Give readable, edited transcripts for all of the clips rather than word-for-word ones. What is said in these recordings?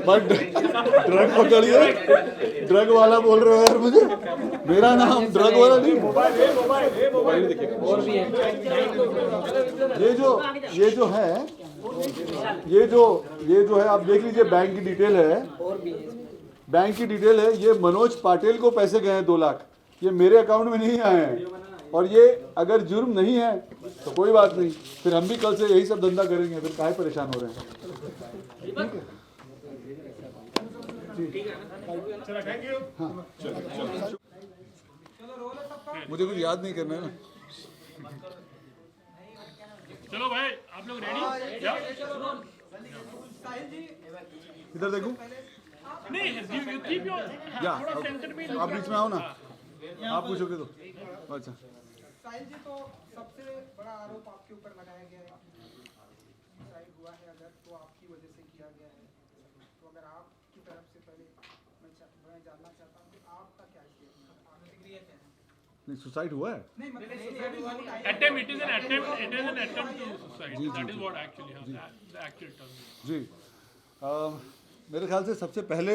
But drug पकड़िए, drug वाला बोल रहे हो यार मुझे, मेरा नाम ड्रग वाला नहीं। और भी है ये जो है ये जो है आप देख लीजिए, बैंक की डिटेल है, और भी है बैंक की डिटेल है। ये मनोज पाटिल को पैसे गए हैं 2 लाख, ये मेरे अकाउंट में नहीं आए हैं। और ये अगर जुर्म नहीं है तो कोई बात नहीं, फिर हम भी कल से यही सब धंधा करेंगे, फिर काहे परेशान हो रहे हैं। ठीक है, चलो थैंक यू। हाँ मुझे कुछ याद नहीं करना है ना। चलो भाई आप लोग रेडी? इधर देखो, नहीं you keep your या थोड़ा सेंटर में आप बीच में आओ ना, आप पूछोगे तो। अच्छा साहिल जी, तो सबसे बड़ा आरोप आपके ऊपर लगाया गया है कि सुसाइड हुआ है अगर तो आपकी वजह से किया गया है। तो अगर आपकी तरफ से पहले मैं जानना चाहता हूँ कि आपका क्या स्टेटमेंट, आपकी प्रतिक्रिया क्या है? नहीं, सुसाइड हुआ है? नहीं मतलब attempt, it is an attempt to suicide. That is what actually the actual term is. जी मेरे ख्याल से सबसे पहले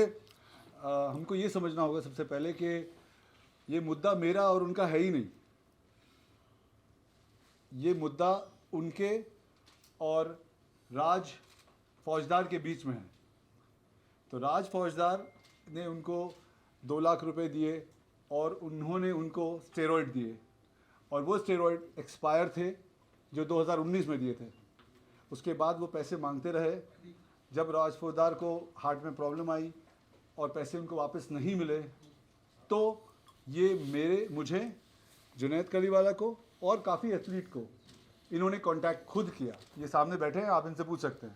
हमको ये समझना होगा सबसे पहले कि ये मुद्दा मेरा और उनका है ही नहीं। ये मुद्दा उनके और राज फौजदार के बीच में है। तो राज फौजदार ने उनको 2 लाख रुपए दिए और उन्होंने उनको स्टेरॉइड दिए, और वो स्टेरॉइड एक्सपायर थे जो 2019 में दिए थे। उसके बाद वो पैसे मांगते रहे। जब राज फौजदार को हार्ट में प्रॉब्लम आई और पैसे उनको वापस नहीं मिले, तो ये मुझे जुनैद कलीवाला को और काफ़ी एथलीट को इन्होंने कांटेक्ट खुद किया। ये सामने बैठे हैं, आप इनसे पूछ सकते हैं।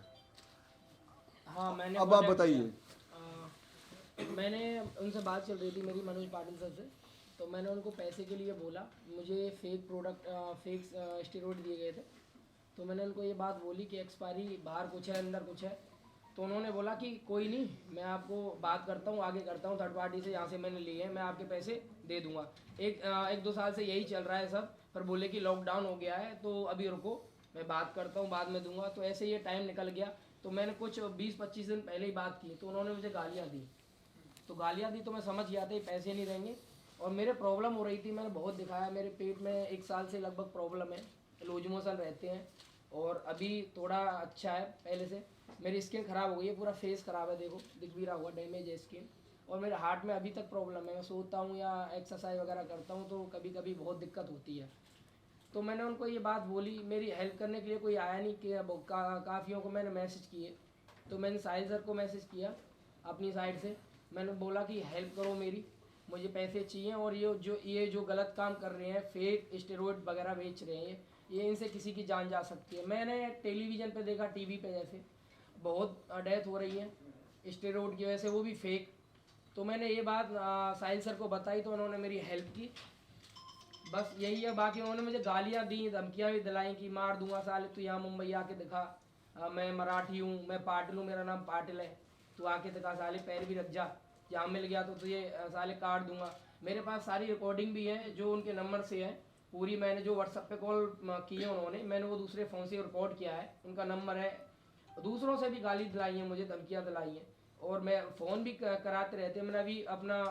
हाँ मैंने अब आप बताइए। मैंने उनसे बात चल रही थी मेरी मनोज पाटिल सर से, तो मैंने उनको पैसे के लिए बोला, मुझे फेक प्रोडक्ट फेक स्टेरॉइड दिए गए थे। तो मैंने उनको ये बात बोली कि एक्सपायरी बाहर कुछ है अंदर कुछ है। तो उन्होंने बोला कि कोई नहीं, मैं आपको बात करता हूँ, आगे करता हूँ थर्ड पार्टी से, यहाँ से मैंने लिए हैं, मैं आपके पैसे दे दूँगा। एक 2 साल से यही चल रहा है सब, पर बोले कि लॉकडाउन हो गया है तो अभी रुको, मैं बात करता हूँ, बाद में दूंगा। तो ऐसे ये टाइम निकल गया। तो मैंने कुछ 20-25 दिन पहले ही बात की, तो उन्होंने मुझे गालियाँ दी। तो गालियाँ दी तो मैं समझ गया था पैसे नहीं देंगे। और मेरे प्रॉब्लम हो रही थी, मैंने बहुत दिखाया, मेरे पेट में 1 साल से लगभग प्रॉब्लम है, लूज मोशन रहते हैं, और अभी थोड़ा अच्छा है पहले से। मेरी स्किन ख़राब हो गई है, पूरा फेस ख़राब है, देखो दिख भी रहा हुआ, डैमेज है स्किन। और मेरे हार्ट में अभी तक प्रॉब्लम है, मैं सोता हूँ या एक्सरसाइज वगैरह करता हूँ तो कभी कभी बहुत दिक्कत होती है। तो मैंने उनको ये बात बोली, मेरी हेल्प करने के लिए कोई आया नहीं कि काफ़ियों को मैंने मैसेज किए। तो मैंने साहिल सर को मैसेज किया अपनी साइड से, मैंने बोला कि हेल्प करो मेरी, मुझे पैसे चाहिए। और ये जो गलत काम कर रहे हैं, फेक स्टेरॉइड वगैरह बेच रहे हैं, ये इनसे किसी की जान जा सकती है। मैंने टेलीविज़न पे देखा, टीवी पे जैसे बहुत डेथ हो रही है स्टेरॉइड की वजह से, वो भी फेक। तो मैंने ये बात साहिल सर को बताई तो उन्होंने मेरी हेल्प की, बस यही है। बाकी उन्होंने मुझे गालियाँ दी, धमकियाँ भी दिलाई कि मार दूंगा साले, तू यहाँ मुंबई आके दिखा, मैं मराठी हूँ, मैं पाटिल हूँ, मेरा नाम पाटिल है, तू आके दिखा साले, पैर भी रख जा, जहाँ मिल गया तो तुझे साले काट दूंगा। मेरे पास सारी रिकॉर्डिंग भी है जो उनके नंबर से है पूरी। मैंने जो व्हाट्सएप पे कॉल की है उन्होंने, मैंने वो दूसरे फ़ोन से रिकॉर्ड किया है, उनका नंबर है। दूसरों से भी गाली दिलाई है मुझे, धमकियाँ दिलाई हैं, और मैं फ़ोन भी कराते रहते हैं। मैंने अभी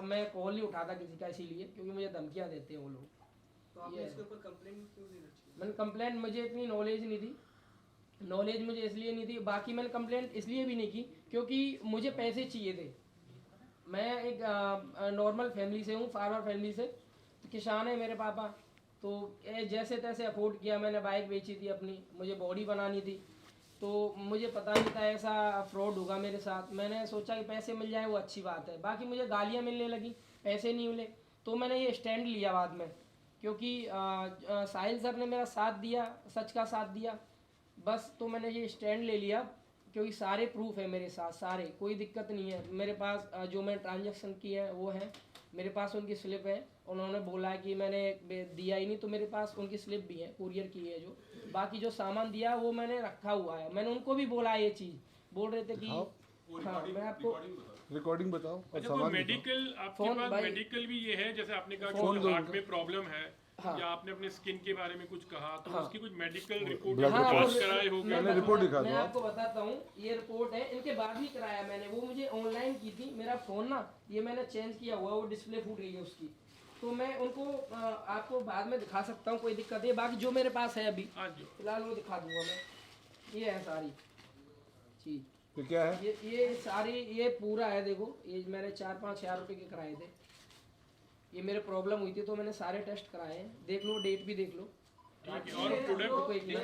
मैं कॉल नहीं उठाता किसी का, इसीलिए क्योंकि मुझे धमकियाँ देते हैं वो लोग। तो आपने इसके ऊपर कंप्लेंट क्यों नहीं रखी? मैंने कंप्लेंट, मुझे इतनी नॉलेज नहीं थी, नॉलेज मुझे इसलिए नहीं थी। बाकी मैंने कंप्लेंट इसलिए भी नहीं की क्योंकि मुझे पैसे चाहिए थे। मैं एक नॉर्मल फैमिली से हूँ, फार्मर फैमिली से, किसान है मेरे पापा। तो जैसे तैसे अफोर्ड किया, मैंने बाइक बेची थी अपनी, मुझे बॉडी बनानी थी। तो मुझे पता नहीं था ऐसा फ्रॉड होगा मेरे साथ। मैंने सोचा कि पैसे मिल जाए वो अच्छी बात है। बाकी मुझे गालियाँ मिलने लगी, पैसे नहीं मिले, तो मैंने ये स्टैंड लिया बाद में, क्योंकि साहिल सर ने मेरा साथ दिया, सच का साथ दिया, बस। तो मैंने ये स्टैंड ले लिया क्योंकि सारे प्रूफ है मेरे साथ, सारे, कोई दिक्कत नहीं है मेरे पास। जो मैंने ट्रांजैक्शन किए हैं वो है मेरे पास, उनकी स्लिप है। उन्होंने बोला है कि मैंने दिया ही नहीं, तो मेरे पास उनकी स्लिप भी है, कुरियर की है जो। बाकी जो सामान दिया वो मैंने रखा हुआ है, मैंने उनको भी बोला ये चीज़, बोल रहे थे कि हाँ मैं आपको रिकॉर्डिंग बताओ। अच्छा, कोई मेडिकल आपके पास मेडिकल भी ये है, जैसे आपने कहा कि हार्ट में प्रॉब्लम है, हाँ। या आपने अपने स्किन के बारे में कुछ कहा तो हाँ। उसकी कुछ मेडिकल रिपोर्ट Blood हाँ, जांच वो- कराए हो मैं पहले रिपोर्ट दिखा दो मैं आप। आपको बताता हूँ, ये रिपोर्ट है, इनके बाद ही कराया मैंने, वो मुझे ऑनलाइन की थी। मेरा फ़ोन ना ये मैंने चेंज किया हुआ, वो डिस्प्ले फूट गई है उसकी, तो मैं उनको आपको बाद में दिखा सकता हूँ, कोई दिक्कत है। बाकी जो मेरे पास है अभी हाँ जी फिलहाल वो दिखा दूंगा मैं। ये है सारी चीज़, तो क्या है? ये सारी, ये पूरा है, देखो ये मैंने 4-5 हज़ार रुपये के कराए थे। ये मेरे प्रॉब्लम हुई थी तो मैंने सारे टेस्ट कराए हैं, देख लो, डेट भी देख लो। ठीक है। और प्रोडक्ट कोई नहीं।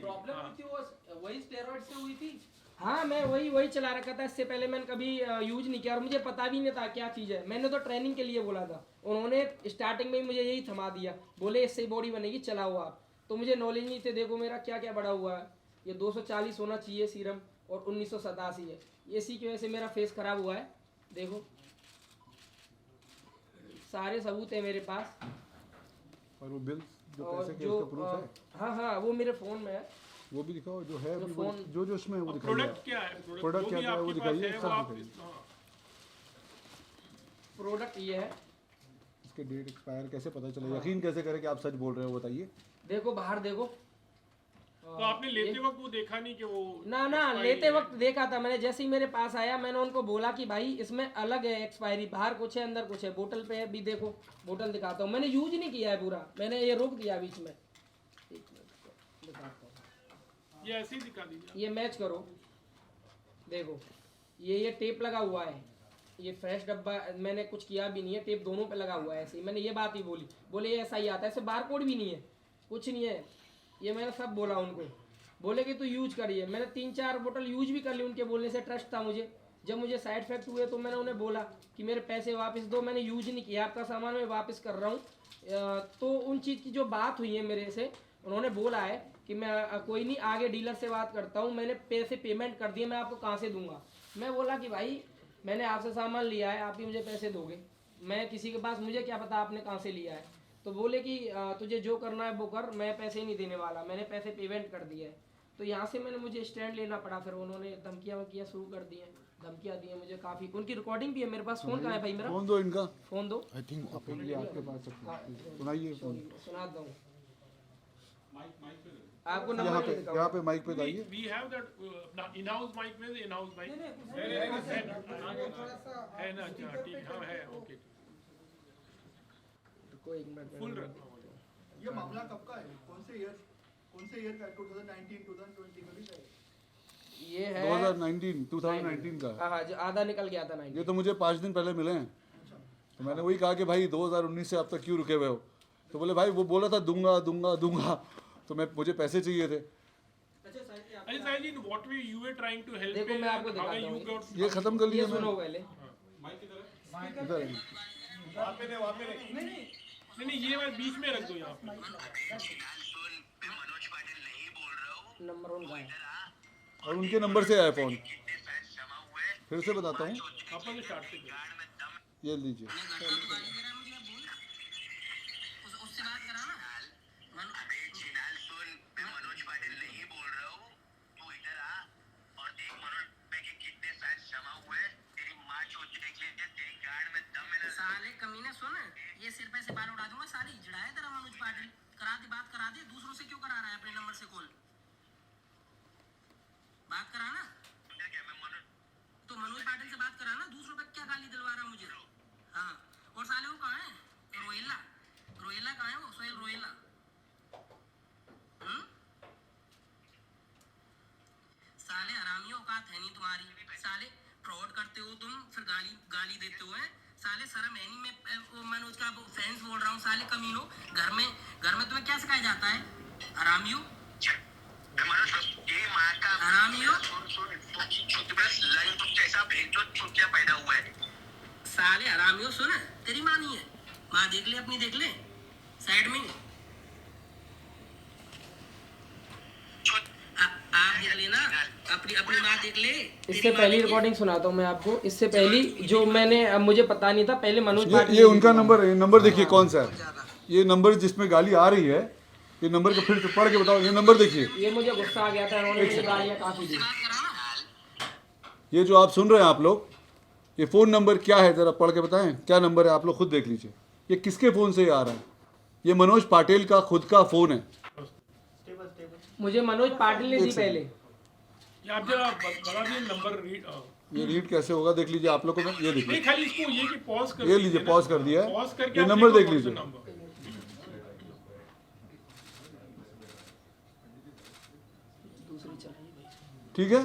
प्रॉब्लम हुई थी वो वही स्टेरॉइड से हुई थी। हाँ, मैं वही चला रखा था, इससे पहले मैंने कभी यूज नहीं किया और मुझे पता भी नहीं था क्या चीज़ है। मैंने तो ट्रेनिंग के लिए बोला था, उन्होंने स्टार्टिंग में ही मुझे यही थमा दिया, बोले इससे बॉडी बनेगी, चलाओ आप। तो मुझे नॉलेज नहीं थे, देखो मेरा क्या क्या बढ़ा हुआ है। ये 240 होना चाहिए सीरम और 1987 है। इसी की वजह से मेरा फेस खराब हुआ है, देखो सारे सबूत है मेरे पास। और वो बिल जो और पैसे के जो उसका प्रूफ है हाँ वो मेरे फ़ोन में है। वो भी दिखाओ, जो है जो अभी वो- फोन- जो उसमें है वो दिखाइए। प्रोडक्ट क्या है? प्रोडक्ट जो क्या भी क्या है वो आपके पास दिखाइए, है, सब वो आप दिखाइए। हाँ। प्रोडक्ट ये है, इसके डेट एक्सपायर कैसे पता चले, यकीन कैसे करें कि आप सच बोल रहे हो, बताइए। देखो बाहर देखो। तो आपने लेते वक्त वो देखा नहीं कि वो ना expiry लेते है? वक्त देखा था मैंने, जैसे ही मेरे पास आया मैंने उनको बोला कि भाई इसमें अलग है एक्सपायरी, बाहर कुछ है अंदर कुछ है। बोतल पे है भी, देखो बोतल दिखाता हूँ, मैंने यूज नहीं किया है पूरा, मैंने ये रोक दिया बीच में। एक मिनट दिखाता हूँ, ये ऐसे ही दिखा दीजिए। ये मैच करो, देखो ये टेप लगा हुआ है, ये फ्रेश डब्बा मैंने कुछ किया भी नहीं है, टेप दोनों पे लगा हुआ है ऐसे ही। मैंने ये बात ही बोली, बोले ये ऐसा ही आता है, ऐसे बार कोड भी नहीं है, कुछ नहीं है, ये मैंने सब बोला उनको। बोले कि तू यूज करिए, मैंने 3-4 बोतल यूज भी कर ली, उनके बोलने से ट्रस्ट था मुझे। जब मुझे साइड इफेक्ट हुए तो मैंने उन्हें बोला कि मेरे पैसे वापस दो, मैंने यूज नहीं किया, आपका सामान मैं वापस कर रहा हूँ। तो उन चीज़ की जो बात हुई है मेरे से, उन्होंने बोला है कि मैं कोई नहीं, आगे डीलर से बात करता हूँ, मैंने पैसे पेमेंट कर दिए, मैं आपको कहाँ से दूंगा। मैं बोला कि भाई मैंने आपसे सामान लिया है, आप ही मुझे पैसे दोगे, मैं किसी के पास, मुझे क्या पता आपने कहाँ से लिया है। तो बोले कि तुझे जो करना है वो कर, मैं पैसे नहीं देने वाला, मैंने पैसे पेमेंट कर दिए है। तो यहाँ से मैंने मुझे स्टैंड लेना पड़ा, फिर उन्होंने धमकियाँ शुरू कर दी हैं, धमकियाँ दी हैं मुझे काफ़ी। उनकी रिकॉर्डिंग भी है मेरे पास। फ़ोन कहाँ है भाई मेरा? फोन दो इनका, फ़ोन दो, आई थिंक आपके पास सब कुछ। सुनाइए फोन। सुना दूँ आपको यहाँ नंबर पे नहीं यहाँ पे माइक पे लाइए। We have that in-house mic में in-house mic थोड़ा सा है ना? अच्छा ठीक है, हाँ है, ओके कोई एक मिनट फुल में। रखना। ये मामला कब का है? कौन से ईयर का है? 2019 2020 का भी है? ये है 2019 का है। हाँ जो आधा निकल गया था 90। ये तो मुझे 5 दिन पहले मिले हैं, तो मैंने वही कहा कि भाई 2019 से अब तक क्यों रुके हुए हो। तो बोले भाई वो बोला था दूंगा दूंगा दूंगा, तो मुझे पैसे चाहिए थे। अच्छा साहिल जी, in what way you were trying to help देखो me मैं आपको and how दिखाता you हूँ। got ये खत्म कर ये लिया सुनो मैं पहले। इधर। नहीं ये बात बीच में रख दो यहाँ पे। नंबर उनका है। और उनके नंबर से आया फोन, फिर से बताता हूँ, अपन के स्टार्ट से करो। ये लीजिए। उससे बात करा ना। साले कमीने सुन, ये सिर पे से बाल उड़ा दूंगा, साली जड़ा है तेरा मनोज पाटिल। करा दे, बात करा दे, दूसरों से क्यों करा रहा है अपने नंबर से कॉल? बात करा ना, तो मनोज पाटिल से बात करा ना, दूसरों पे क्या गाली दिलवा रहा है मुझे? हाँ, और साले वो कहाँ है? रोएला, रोएला कहाँ है वो? सोहेल रोएला। साले हरामियों औकात है नहीं तुम्हारी, साले फ्रॉड करते हो तुम, फिर गाली देते हो। साले शर्म है नहीं, मैं मनोज का फैंस बोल रहा हूँ। साले कमीनो, घर में तुम्हें क्या सिखाया जाता है? हरामियों, हरामियों, साले हरामियों। सुन, तेरी माँ नहीं है, माँ देख ले अपनी, देख ले साइड में। आप देख लेना, अपनी माँ देख ले। इससे पहली रिकॉर्डिंग सुनाता हूँ मैं आपको। इससे पहली जो मैंने, अब मुझे पता नहीं था पहले मनोज पाटिल ये उनका नंबर है। नंबर देखिए कौन सा है, ये नंबर जिसमें गाली आ रही है, ये नंबर का फिर से पढ़ के बताओ। ये नंबर देखिए, ये मुझे गुस्सा आ गया था, उन्होंने मुझे गालियाँ काफ़ी दी। ये जो आप सुन रहे हैं आप लोग, ये फ़ोन नंबर क्या है ज़रा पढ़ के बताएं। क्या नंबर है आप लोग खुद देख लीजिए, ये किसके फ़ोन से आ रहा है। ये मनोज पाटिल का खुद का फ़ोन है। मुझे मनोज पाटिल ने दी पहले। ये आप जरा बता दिए नंबर रीड ये रीड कैसे होगा देख लीजिए आप लोग को। ये देखिए, नहीं खाली इसको ये कि पॉज कर ये लीजिए, पॉज कर दिया है। पॉज करके ये आप नंबर लिखो देख कौन सा लीजिए, नंबर। ठीक है।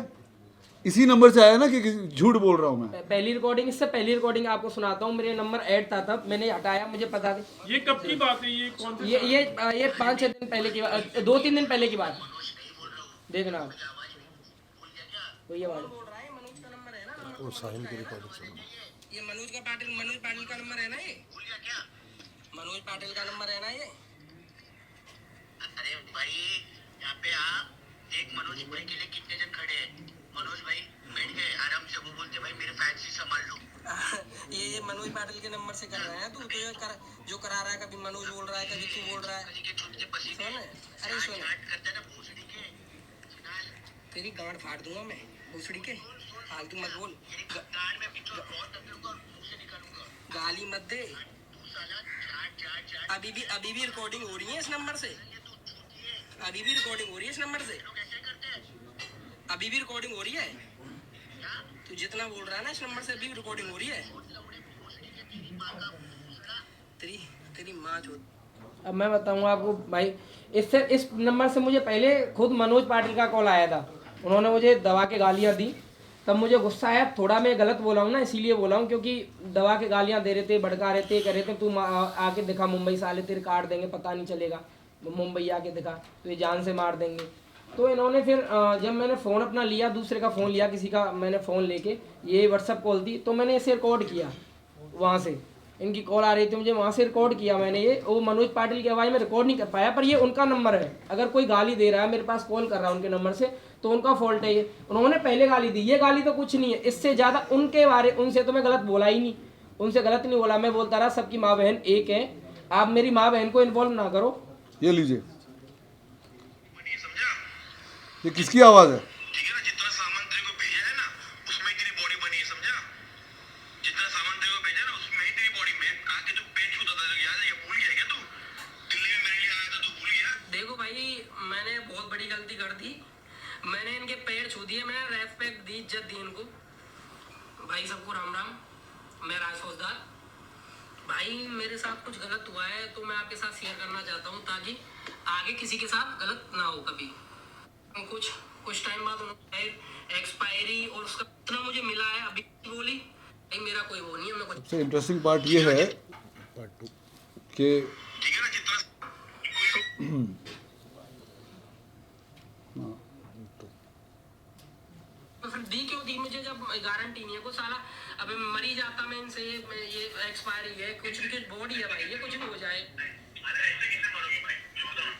इसी नंबर से आया ना कि झूठ बोल रहा हूँ मैं। पहली रिकॉर्डिंग, इससे पहली रिकॉर्डिंग आपको सुनाता हूँ। मेरे नंबर ऐड था तब, मैंने हटाया, मुझे पता नहीं। ये कब की बात है? ये कौन से ये 5-6 दिन पहले की बात, 2-3 दिन पहले की बात। देखना आप, वही आवाज। बोल रहा है मनोज का नंबर है ना? वो साहिल की रिकॉर्डिंग सुनो। ये मनोज पाटिल का नंबर है ना? ये भूल गया क्या? मनोज पाटिल का नंबर है ना ये? अरे भाई यहाँ पे आप एक मनोज भाई के लिए कितने जन खड़े हैं? मनोज भाई बैठ गए आराम से, वो बोलते भाई मेरे फैंस ही संभाल लो। ये मनोज पाटिल के नंबर से कर रहा है तू तो ये जो करा रहा है, कभी मनोज बोल रहा है, कभी तू बोल रहा है। सुन, अरे सुन, तेरी गांड फाड़ दूंगा मैं भूसड़ी के, फालतू मत बोल। गाली मत दे। अभी भी रिकॉर्डिंग हो रही है इस नंबर से। अभी भी रिकॉर्डिंग हो रही है इस नंबर से। अभी भी रिकॉर्डिंग हो रही है। तू जितना बोल रहा है ना इस नंबर से अभी भी रिकॉर्डिंग हो रही है। तेरी माँ जो। अब मैं बताऊंगा आपको भाई, इस नंबर से मुझे पहले खुद मनोज पाटिल का कॉल आया था। उन्होंने मुझे दबा के गालियां दी, तब मुझे गुस्सा आया। थोड़ा मैं गलत बोला हूँ ना, इसीलिए बोला हूँ, क्योंकि दबा के गालियां दे रहे थे, भड़का रहे थे, कह रहे थे तू आके दिखा मुंबई, साले तेरे काट देंगे, पता नहीं चलेगा, मुंबई आके दिखा तो ये जान से मार देंगे। तो इन्होंने फिर जब मैंने फ़ोन अपना लिया, दूसरे का फ़ोन लिया, किसी का मैंने फ़ोन लेके, ये व्हाट्सअप कॉल थी, तो मैंने इसे रिकॉर्ड किया। वहाँ से इनकी कॉल आ रही थी मुझे, वहाँ से रिकॉर्ड किया मैंने। ये वो मनोज पाटिल की आवाज़ में रिकॉर्ड नहीं कर पाया, पर ये उनका नंबर है। अगर कोई गाली दे रहा है, मेरे पास कॉल कर रहा है उनके नंबर से, तो उनका फॉल्ट है ये। उन्होंने पहले गाली दी, ये गाली तो कुछ नहीं है। इससे ज़्यादा उनसे तो मैं गलत बोला ही नहीं, उनसे गलत नहीं बोला। मैं बोलता रहा सबकी माँ बहन एक है, आप मेरी माँ बहन को इन्वॉल्व ना करो। ये लीजिए, ये किसकी आवाज़ है? ठीक है ना, जितना सामान तेरे को भेजा है ना उसमें ही तेरी बॉडी बनी है, समझा? जितना सामान तेरे को भेजा ना उसमें ही तेरी बॉडी में आके जो पेट छूता था, याद है? ये भूल गया क्या तू? दिल्ली में मेरे लिए आया था, तू भूल गया? देखो भाई, मैंने बहुत बड़ी गलती कर दी। मैंने इनके पैर छू दिए, मैंने रेस्पेक्ट दी, इज्जत दी इनको। भाई सबको राम राम, मैं राज फौजदार। भाई मेरे साथ कुछ गलत हुआ है तो मैं आपके साथ शेयर करना चाहता हूँ, ताकि आगे किसी के साथ गलत ना हो कभी। कुछ टाइम बाद उन्होंने एक्सपायरी और उसका इतना मुझे मिला है, अभी बोली भाई मेरा कोई वो नहीं है। मैं सबसे इंटरेस्टिंग पार्ट ये है कि ठीक है ना, जितना तो फिर दी क्यों दी मुझे, जब गारंटी नहीं है कोई। साला अबे मरी जाता मैं इनसे, ये एक्सपायरी है, कुछ बॉडी है भाई, ये कुछ भी हो जाए।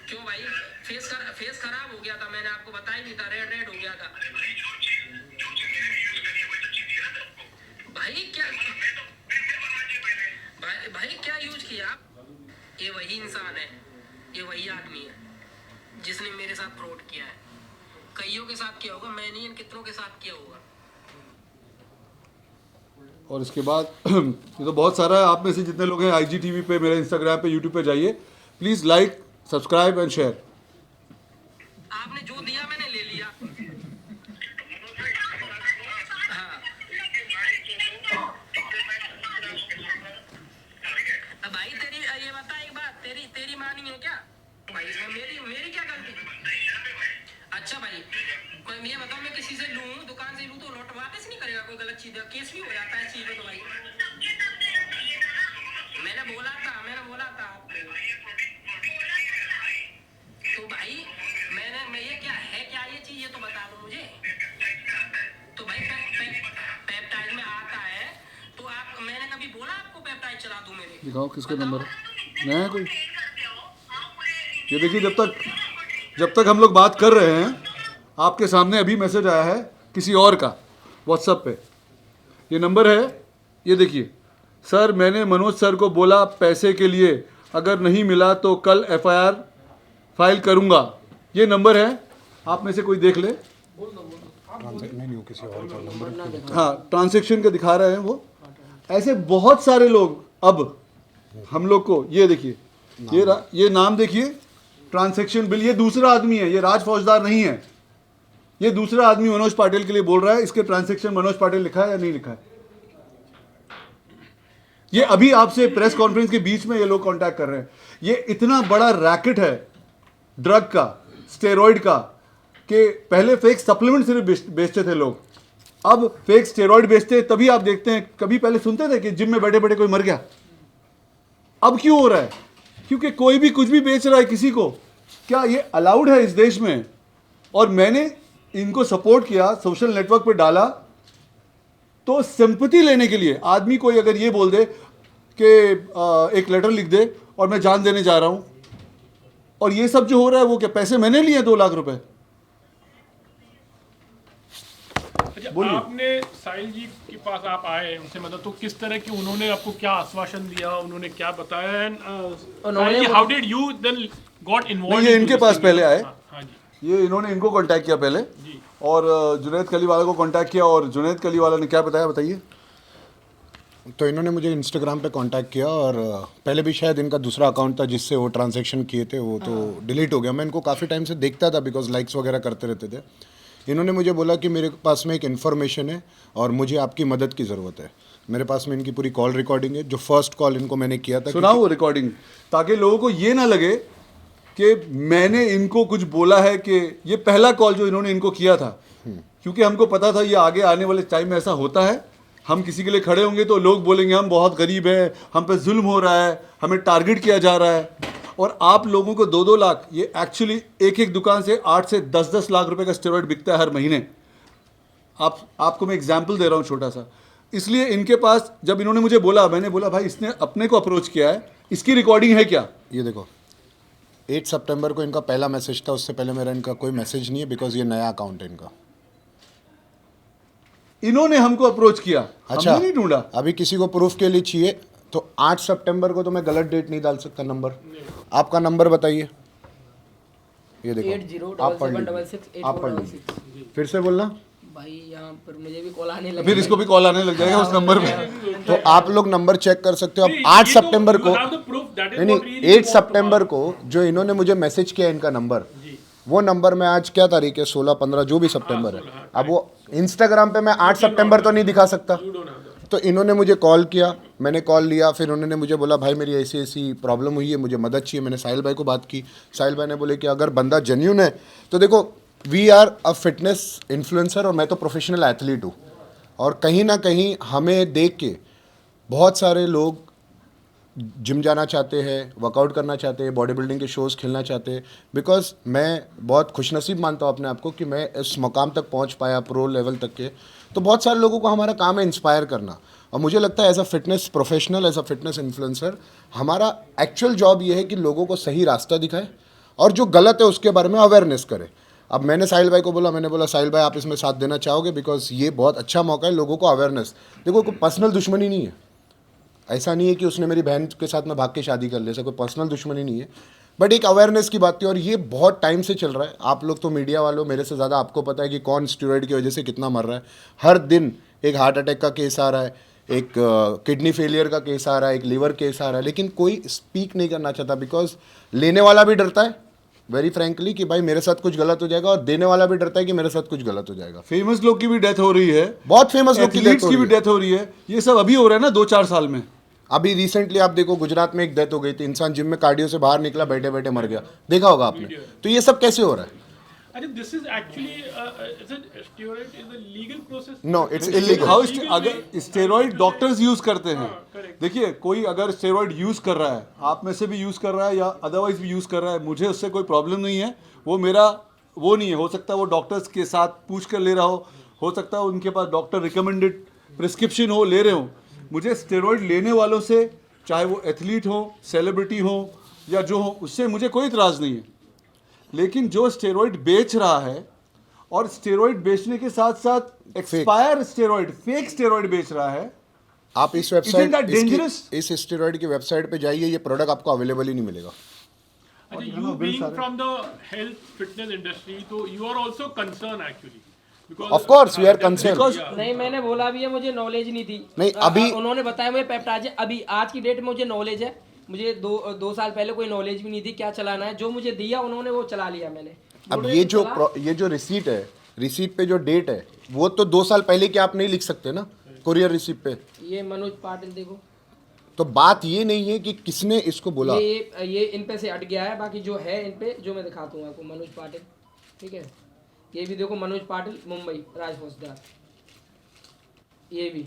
क्यों भाई? फेस खराब हो गया था, मैंने आपको बताया नहीं था, रेड हो गया था। भाई क्या भाई क्या यूज किया? ये वही इंसान है, ये वही आदमी है जिसने मेरे साथ फ्रॉड किया है। कईयों के साथ किया होगा, मैं नहीं, कितनों के साथ किया होगा। और इसके बाद ये तो बहुत सारा है। आप में से जितने लोग हैं IGTV पे, मेरे इंस्टाग्राम पे, यूट्यूब पे जाइए, please like, subscribe and share. आपने जो दिया मैंने ले लिया। हाँ। भाई तेरी ये बता एक बात, तेरी मानी है क्या भाई? इसमें मेरी क्या गलती? अच्छा भाई ये बताओ, मैं किसी से लूं, दुकान से लूं तो लौट वापस नहीं करेगा कोई गलत चीज? केस भी हो जाता है चीज में तो भाई। मैंने बोला था तो भाई मैं ये क्या है, क्या ये चीज, ये तो बता दो मुझे। तो भाई पेप्टाइड में आता है तो आप, मैंने कभी बोला आपको पेप्टाइड चला दूं मेरे? दिखाओ किसका नंबर है, नया है कोई? ये देखिए, जब तक हम लोग बात कर रहे हैं, आपके सामने अभी मैसेज आया है किसी और का व्हाट्सएप पे। ये नंबर है, ये देखिए। सर मैंने मनोज सर को बोला पैसे के लिए, अगर नहीं मिला तो कल FIR फाइल करूंगा। ये नंबर है, आप में से कोई देख ले। हाँ, ट्रांजैक्शन का दिखा रहे हैं वो। ऐसे बहुत सारे लोग अब हम लोग को, ये देखिए, ये नाम देखिए, ट्रांजैक्शन बिल, ये दूसरा आदमी है, ये राज फौजदार नहीं है। ये दूसरा आदमी मनोज पाटिल के लिए बोल रहा है, इसके ट्रांजैक्शन मनोज पाटिल लिखा है या नहीं लिखा है। ये अभी आपसे प्रेस कॉन्फ्रेंस के बीच में ये लोग कांटेक्ट कर रहे हैं। ये इतना बड़ा रैकेट है ड्रग का, स्टेरॉइड का, कि पहले फेक सप्लीमेंट सिर्फ बेचते थे लोग, अब फेक स्टेरॉइड बेचते हैं। तभी आप देखते हैं, कभी पहले सुनते थे कि जिम में बैठे बैठे कोई मर गया, अब क्यों हो रहा है? क्योंकि कोई भी कुछ भी बेच रहा है किसी को। क्या ये अलाउड है इस देश में? और मैंने इनको सपोर्ट किया, सोशल नेटवर्क पे डाला, तो सिंपैथी लेने के लिए आदमी कोई अगर ये बोल दे कि एक लेटर लिख दे और मैं जान देने जा रहा हूं, और ये सब जो हो रहा है वो क्या पैसे मैंने लिए 2 लाख रुपए? अच्छा, आपने साहिल जी के पास आप आए, उनसे मतलब तो किस तरह की उन्होंने आपको क्या आश्वासन दिया, उन्होंने क्या बताया, and how did you then got involve? ये इनके पास पहले आए, हाँ जी, ये इन्होंने इनको कांटेक्ट किया पहले, और जुनैद कलीवाला को कांटेक्ट किया, और जुनैद कलीवाला ने क्या बताया, बताइए। तो इन्होंने मुझे इंस्टाग्राम पे कांटेक्ट किया, और पहले भी शायद इनका दूसरा अकाउंट था जिससे वो ट्रांजैक्शन किए थे, वो तो डिलीट हो गया। मैं इनको काफ़ी टाइम से देखता था बिकॉज लाइक्स वगैरह करते रहते थे। इन्होंने मुझे बोला कि मेरे पास में एक इन्फॉर्मेशन है और मुझे आपकी मदद की ज़रूरत है। मेरे पास में इनकी पूरी कॉल रिकॉर्डिंग है, जो फर्स्ट कॉल इनको मैंने किया था। सुनाओ वो रिकॉर्डिंग, ताकि लोगों को ये ना लगे कि मैंने इनको कुछ बोला है। कि ये पहला कॉल जो इन्होंने इनको किया था, क्योंकि हमको पता था ये आगे आने वाले टाइम में ऐसा होता है, हम किसी के लिए खड़े होंगे तो लोग बोलेंगे हम बहुत गरीब हैं, हम पे जुल्म हो रहा है, हमें टारगेट किया जा रहा है। और आप लोगों को 2-2 लाख, ये एक्चुअली एक दुकान से 8 से 10-10 लाख रुपए का स्टेरॉइड बिकता है हर महीने। आपको मैं एग्जाम्पल दे रहा हूँ छोटा सा। इसलिए इनके पास जब इन्होंने मुझे बोला, मैंने बोला भाई इसने अपने को अप्रोच किया है, इसकी रिकॉर्डिंग है क्या? ये देखो, 8 सितंबर को इनका पहला मैसेज था, उससे पहले मेरा इनका कोई मैसेज नहीं है बिकॉज ये नया अकाउंट है इनका। इन्होंने हमको अप्रोच किया, अच्छा, हमने नहीं ढूंढा। अभी किसी को प्रूफ के लिए चाहिए तो 8 सितंबर को तो मैं गलत डेट नहीं डाल सकता। नंबर, आपका नंबर बताइए। ये देखो, आप पढ़ लीजिए, आप पढ़ लीजिए, फिर से बोलना भाई। यहाँ पर मुझे भी कॉल आने लगी, फिर इसको भी कॉल आने लग जाएगा उस नंबर पे। तो आप लोग नंबर चेक कर सकते हो। अब 8 सितंबर को, नहीं 8 सितंबर को जो इन्होंने मुझे मैसेज किया इनका नंबर, वो नंबर में आज क्या तारीख है, 16-15 जो भी सितंबर है। अब वो इंस्टाग्राम पे मैं 8 सितंबर तो नहीं दिखा सकता। तो इन्होंने मुझे कॉल किया, मैंने कॉल लिया, फिर उन्होंने मुझे बोला भाई मेरी ऐसी ऐसी प्रॉब्लम हुई है, मुझे मदद चाहिए। मैंने साहिल भाई को बात की, साहिल भाई ने बोले कि अगर बंदा जेन्युइन है तो देखो, we are a fitness influencer और मैं तो प्रोफेशनल एथलीट हूँ, और कहीं ना कहीं हमें देख के बहुत सारे लोग जिम जाना चाहते हैं, वर्कआउट करना चाहते हैं, बॉडी बिल्डिंग के शोज़ खेलना चाहते हैं। बिकॉज मैं बहुत खुशनसीब मानता हूँ अपने आप को कि मैं इस मकाम तक पहुँच पाया, प्रो लेवल तक के। तो बहुत सारे लोगों को हमारा काम है इंस्पायर करना, और मुझे लगता है as a fitness professional, as a fitness influencer, हमारा एक्चुअल जॉब ये है कि लोगों को सही रास्ता दिखाए और जो गलत है उसके बारे में अवेयरनेस करे। अब मैंने साहिल भाई को बोला, मैंने बोला साहिल भाई आप इसमें साथ देना चाहोगे, बिकॉज ये बहुत अच्छा मौका है लोगों को अवेयरनेस। देखो, कोई पर्सनल दुश्मनी नहीं है, ऐसा नहीं है कि उसने मेरी बहन के साथ में भाग के शादी कर ली, ऐसा कोई पर्सनल दुश्मनी नहीं है, बट एक अवेयरनेस की बात थी। और ये बहुत टाइम से चल रहा है। आप लोग तो मीडिया वालों, मेरे से ज़्यादा आपको पता है कि कौन स्टेरॉइड की वजह से कितना मर रहा है। हर दिन एक हार्ट अटैक का केस आ रहा है, एक किडनी फेलियर का केस आ रहा है, एक लीवर केस आ रहा है, लेकिन कोई स्पीक नहीं करना चाहता बिकॉज लेने वाला भी डरता है वेरी फ्रैंकली कि भाई मेरे साथ कुछ गलत हो जाएगा, और देने वाला भी डरता है कि मेरे साथ कुछ गलत हो जाएगा। फेमस लोग की भी डेथ हो रही है, बहुत फेमस लोग की भी डेथ हो रही है। ये सब अभी हो रहा है ना 2-4 साल में। अभी रिसेंटली आप देखो, गुजरात में एक डेथ हो गई थी, इंसान जिम में कार्डियो से बाहर निकला, बैठे बैठे मर गया, देखा होगा आपने। तो ये सब कैसे हो रहा है? अच्छा, this is actually steroid is a legal process? No, it's illegal. How अगर स्टेरॉइड डॉक्टर्स यूज करते हैं, देखिए कोई अगर स्टेरॉइड यूज कर रहा है, आप में से भी यूज कर रहा है या अदरवाइज भी यूज कर रहा है, मुझे उससे कोई प्रॉब्लम नहीं है। वो मेरा वो नहीं है। हो सकता है वो डॉक्टर्स के साथ पूछ कर ले रहा हो सकता है उनके पास डॉक्टर रिकमेंडेड प्रिस्क्रिप्शन हो, ले रहे हो। मुझे स्टेरॉइड लेने वालों से, चाहे वो एथलीट हो, सेलिब्रिटी हो या जो हो, उससे मुझे कोई इतराज़ नहीं है। लेकिन जो स्टेरॉइड बेच रहा है और स्टेरॉइड बेचने के साथ साथ एक्सपायर स्टेरॉइड, फेक स्टेरॉइड बेच रहा है, आप इस वेबसाइट, इस स्टेरॉइड की वेबसाइट पे जाइए, ये प्रोडक्ट आपको अवेलेबल ही नहीं मिलेगा। अच्छा, you being from the health fitness industry, तो you are also concerned actually. Of course, we are concerned. नहीं, मैंने बोला भी है, मुझे नॉलेज नहीं थी। नहीं, अभी उन्होंने बताया मुझे पेप्टाइड, अभी आज की डेट में मुझे नॉलेज है मुझे दो साल पहले कोई नॉलेज भी नहीं थी क्या चलाना है, जो मुझे दिया उन्होंने वो चला लिया मैंने। अब ये जो रिसीट है, रिसीट पे जो डेट है वो तो 2 साल पहले की आप नहीं लिख सकते ना कुरियर रिसीट पे। ये मनोज पाटिल देखो, तो बात ये नहीं है कि किसने इसको बोला, ये इन पे से अट गया है, बाकी जो है इन पे जो मैं दिखाता हूँ आपको मनोज पाटिल, ठीक है। ये भी देखो मनोज पाटिल मुंबई राज फौजदार, ये भी।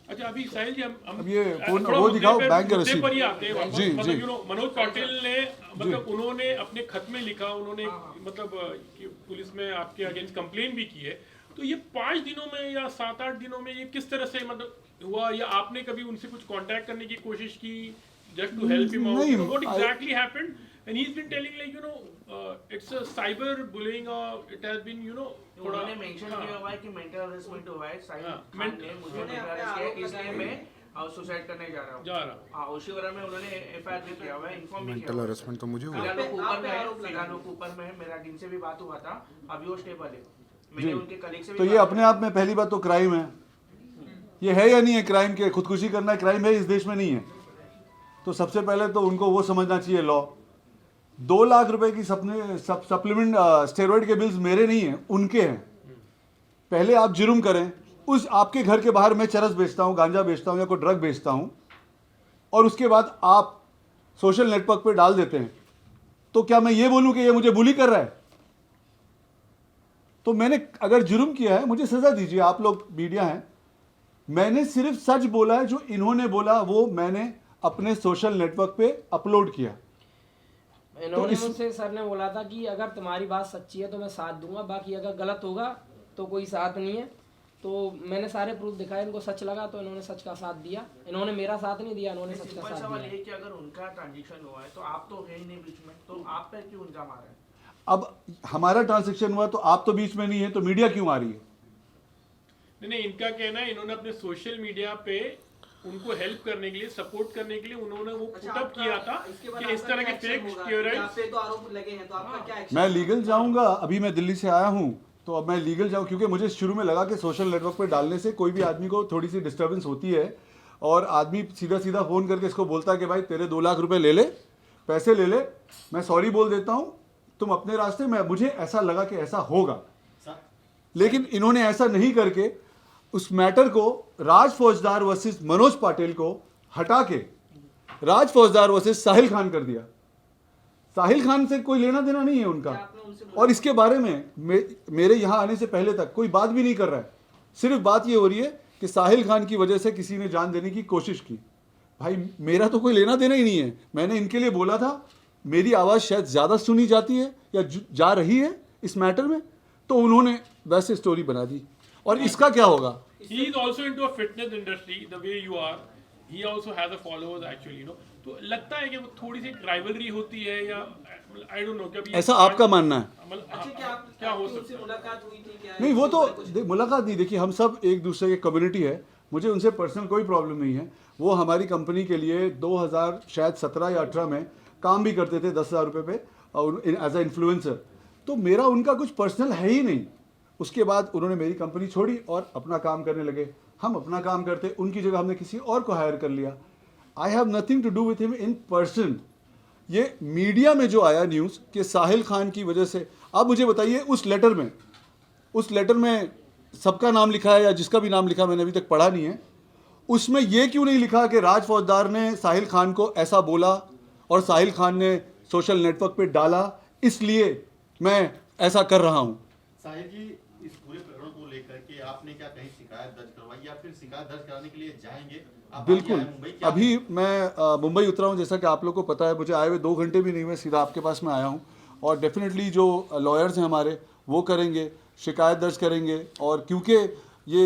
अच्छा अभी साहिल जी हम अब ये कौन थोड़ा वो मुद्दे दिखाओ पर- बैंक के मुद्दे रसीद। पर ही आते हैं वापस। जी, मतलब जी। you know, मनोज पाटिल ने मतलब उन्होंने अपने खत में लिखा, उन्होंने मतलब कि पुलिस में आपके अगेंस्ट कंप्लेन भी की है, तो ये 5 दिनों में या 7-8 दिनों में ये किस तरह से मतलब हुआ, या आपने कभी उनसे कुछ कांटेक्ट करने की कोशिश की just to help him out? नहीं, You know, what I- exactly happened? And he's been telling like you know it's a cyber bullying or it has been you know उन्होंने मेंशन किया हुआ है कि मेंटल हरेसमेंट हुआ है साहिल खान ने मुझे मेंटल हरेस किया, इसलिए मैं सुसाइड करने जा रहा हूँ। जा रहा हूँ। ओशीवरा में उन्होंने एफआईआर भी किया हुआ है, इन्फॉर्म भी किया मेंटल हुआ है। हरेसमेंट तो मुझे हुआ। फिलहाल वो ऊपर में है, फिलहाल वो ऊपर में है, मेरा जिनसे भी बात हुआ था अभी वो स्टेबल है। मैंने उनके कलीग से भी तो ये अपने आप में पहली बात तो क्राइम है, ये है या नहीं है क्राइम के खुदकुशी करना क्राइम है इस देश में नहीं है। तो सबसे पहले तो उनको वो समझना चाहिए लॉ। 2 लाख रुपए की सप्लीमेंट स्टेरॉइड के बिल्स मेरे नहीं हैं, उनके हैं। पहले आप जुर्म करें, उस आपके घर के बाहर मैं चरस बेचता हूँ, गांजा बेचता हूँ या कोई ड्रग बेचता हूँ, और उसके बाद आप सोशल नेटवर्क पे डाल देते हैं, तो क्या मैं ये बोलूँ कि ये मुझे बुली कर रहा है? तो मैंने अगर जुर्म किया है मुझे सजा दीजिए, आप लोग मीडिया हैं। मैंने सिर्फ सच बोला है, जो इन्होंने बोला वो मैंने अपने सोशल नेटवर्क पे अपलोड किया। इन्होंने मुझसे सर ने बोला था कि अगर तुम्हारी बात सच्ची है तो मैं साथ दूंगा, बाकी अगर गलत होगा तो कोई साथ नहीं है। तो मैंने सारे प्रूफ दिखाए, इनको सच लगा तो इन्होंने सच का साथ दिया, इन्होंने मेरा साथ नहीं दिया, इन्होंने सच का सिंपल साथ सवाल दिया। ये कि अगर उनका ट्रांजैक्शन हुआ है तो आप तो है ही नहीं बीच में, तो आप पे क्यों उनका मारा है? अब हमारा ट्रांजैक्शन हुआ तो आप तो बीच में नहीं है, तो मीडिया क्यों आ रही है? नहीं, इनका कहना है इन्होंने अपने सोशल मीडिया पे उनको हेल्प करने के लिए, सपोर्ट करने के लिए उन्होंने वो पुटअप किया था कि इस तरह के फेक स्टेरॉइड्स। तो आरोप लगे हैं, तो आपका क्या एक्शन? मैं लीगल जाऊंगा, अभी मैं दिल्ली से आया हूं, तो अब मैं लीगल जाऊं, क्योंकि मुझे शुरू में लगा कि सोशल नेटवर्क पे डालने से कोई भी आदमी को थोड़ी सी डिस्टर्बेंस होती है, और आदमी सीधा सीधा फ़ोन करके इसको बोलता है कि भाई तेरे 2 लाख रुपए ले ले, पैसे ले ले, मैं सॉरी बोल देता हूँ, तुम अपने रास्ते में। मुझे ऐसा लगा कि ऐसा होगा, लेकिन इन्होंने ऐसा नहीं करके उस मैटर को राज फौजदार वर्सेस मनोज पाटिल को हटा के राज फौजदार वर्सेस साहिल खान कर दिया। साहिल खान से कोई लेना देना नहीं है उनका, और इसके बारे में मेरे यहाँ आने से पहले तक कोई बात भी नहीं कर रहा है। सिर्फ बात ये हो रही है कि साहिल खान की वजह से किसी ने जान देने की कोशिश की। भाई मेरा तो कोई लेना देना ही नहीं है। मैंने इनके लिए बोला था मेरी आवाज़ शायद ज़्यादा सुनी जाती है या जा रही है इस मैटर में, तो उन्होंने वैसे स्टोरी बना दी। और इसका क्या होगा? He is also into a fitness industry the way you are. He also has a followers actually, you know. तो लगता है कि वो थोड़ी सी राइवलरी होती है, या I don't know, कभी ऐसा आपका मानना है? क्या हो सकता है? मुलाकात हुई थी क्या? नहीं, वो तो मुलाकात नहीं, देखिए हम सब एक दूसरे के कम्युनिटी है, मुझे उनसे पर्सनल कोई प्रॉब्लम नहीं है। वो हमारी कंपनी के लिए 2017 या 18 में काम भी करते थे 10,000 रुपये पे, और एज अ इन्फ्लुएंसर। तो मेरा उनका कुछ पर्सनल है ही नहीं। उसके बाद उन्होंने मेरी कंपनी छोड़ी और अपना काम करने लगे, हम अपना काम करते, उनकी जगह हमने किसी और को हायर कर लिया। I have nothing to do with him in person. ये मीडिया में जो आया न्यूज़ कि साहिल खान की वजह से, आप मुझे बताइए उस लेटर में सबका नाम लिखा है या जिसका भी नाम लिखा मैंने अभी तक पढ़ा नहीं है, उसमें ये क्यों नहीं लिखा कि राज फौजदार ने साहिल खान को ऐसा बोला और साहिल खान ने सोशल नेटवर्क पे डाला, इसलिए मैं ऐसा कर रहा हूँ। साहिल जी, इस पूरे प्रकरण को लेकर के आपने क्या कहीं शिकायत दर्ज करवाई या फिर शिकायत दर्ज कराने के लिए जाएंगे? आप बिल्कुल, आए मुंबई, क्या अभी मैं मुंबई उतरा हूँ, जैसा कि आप लोग को पता है। मुझे आए हुए 2 घंटे भी नहीं हुए, सीधा आपके पास में आया हूँ। और डेफिनेटली जो लॉयर्स हैं हमारे, वो करेंगे, शिकायत दर्ज करेंगे। और क्योंकि ये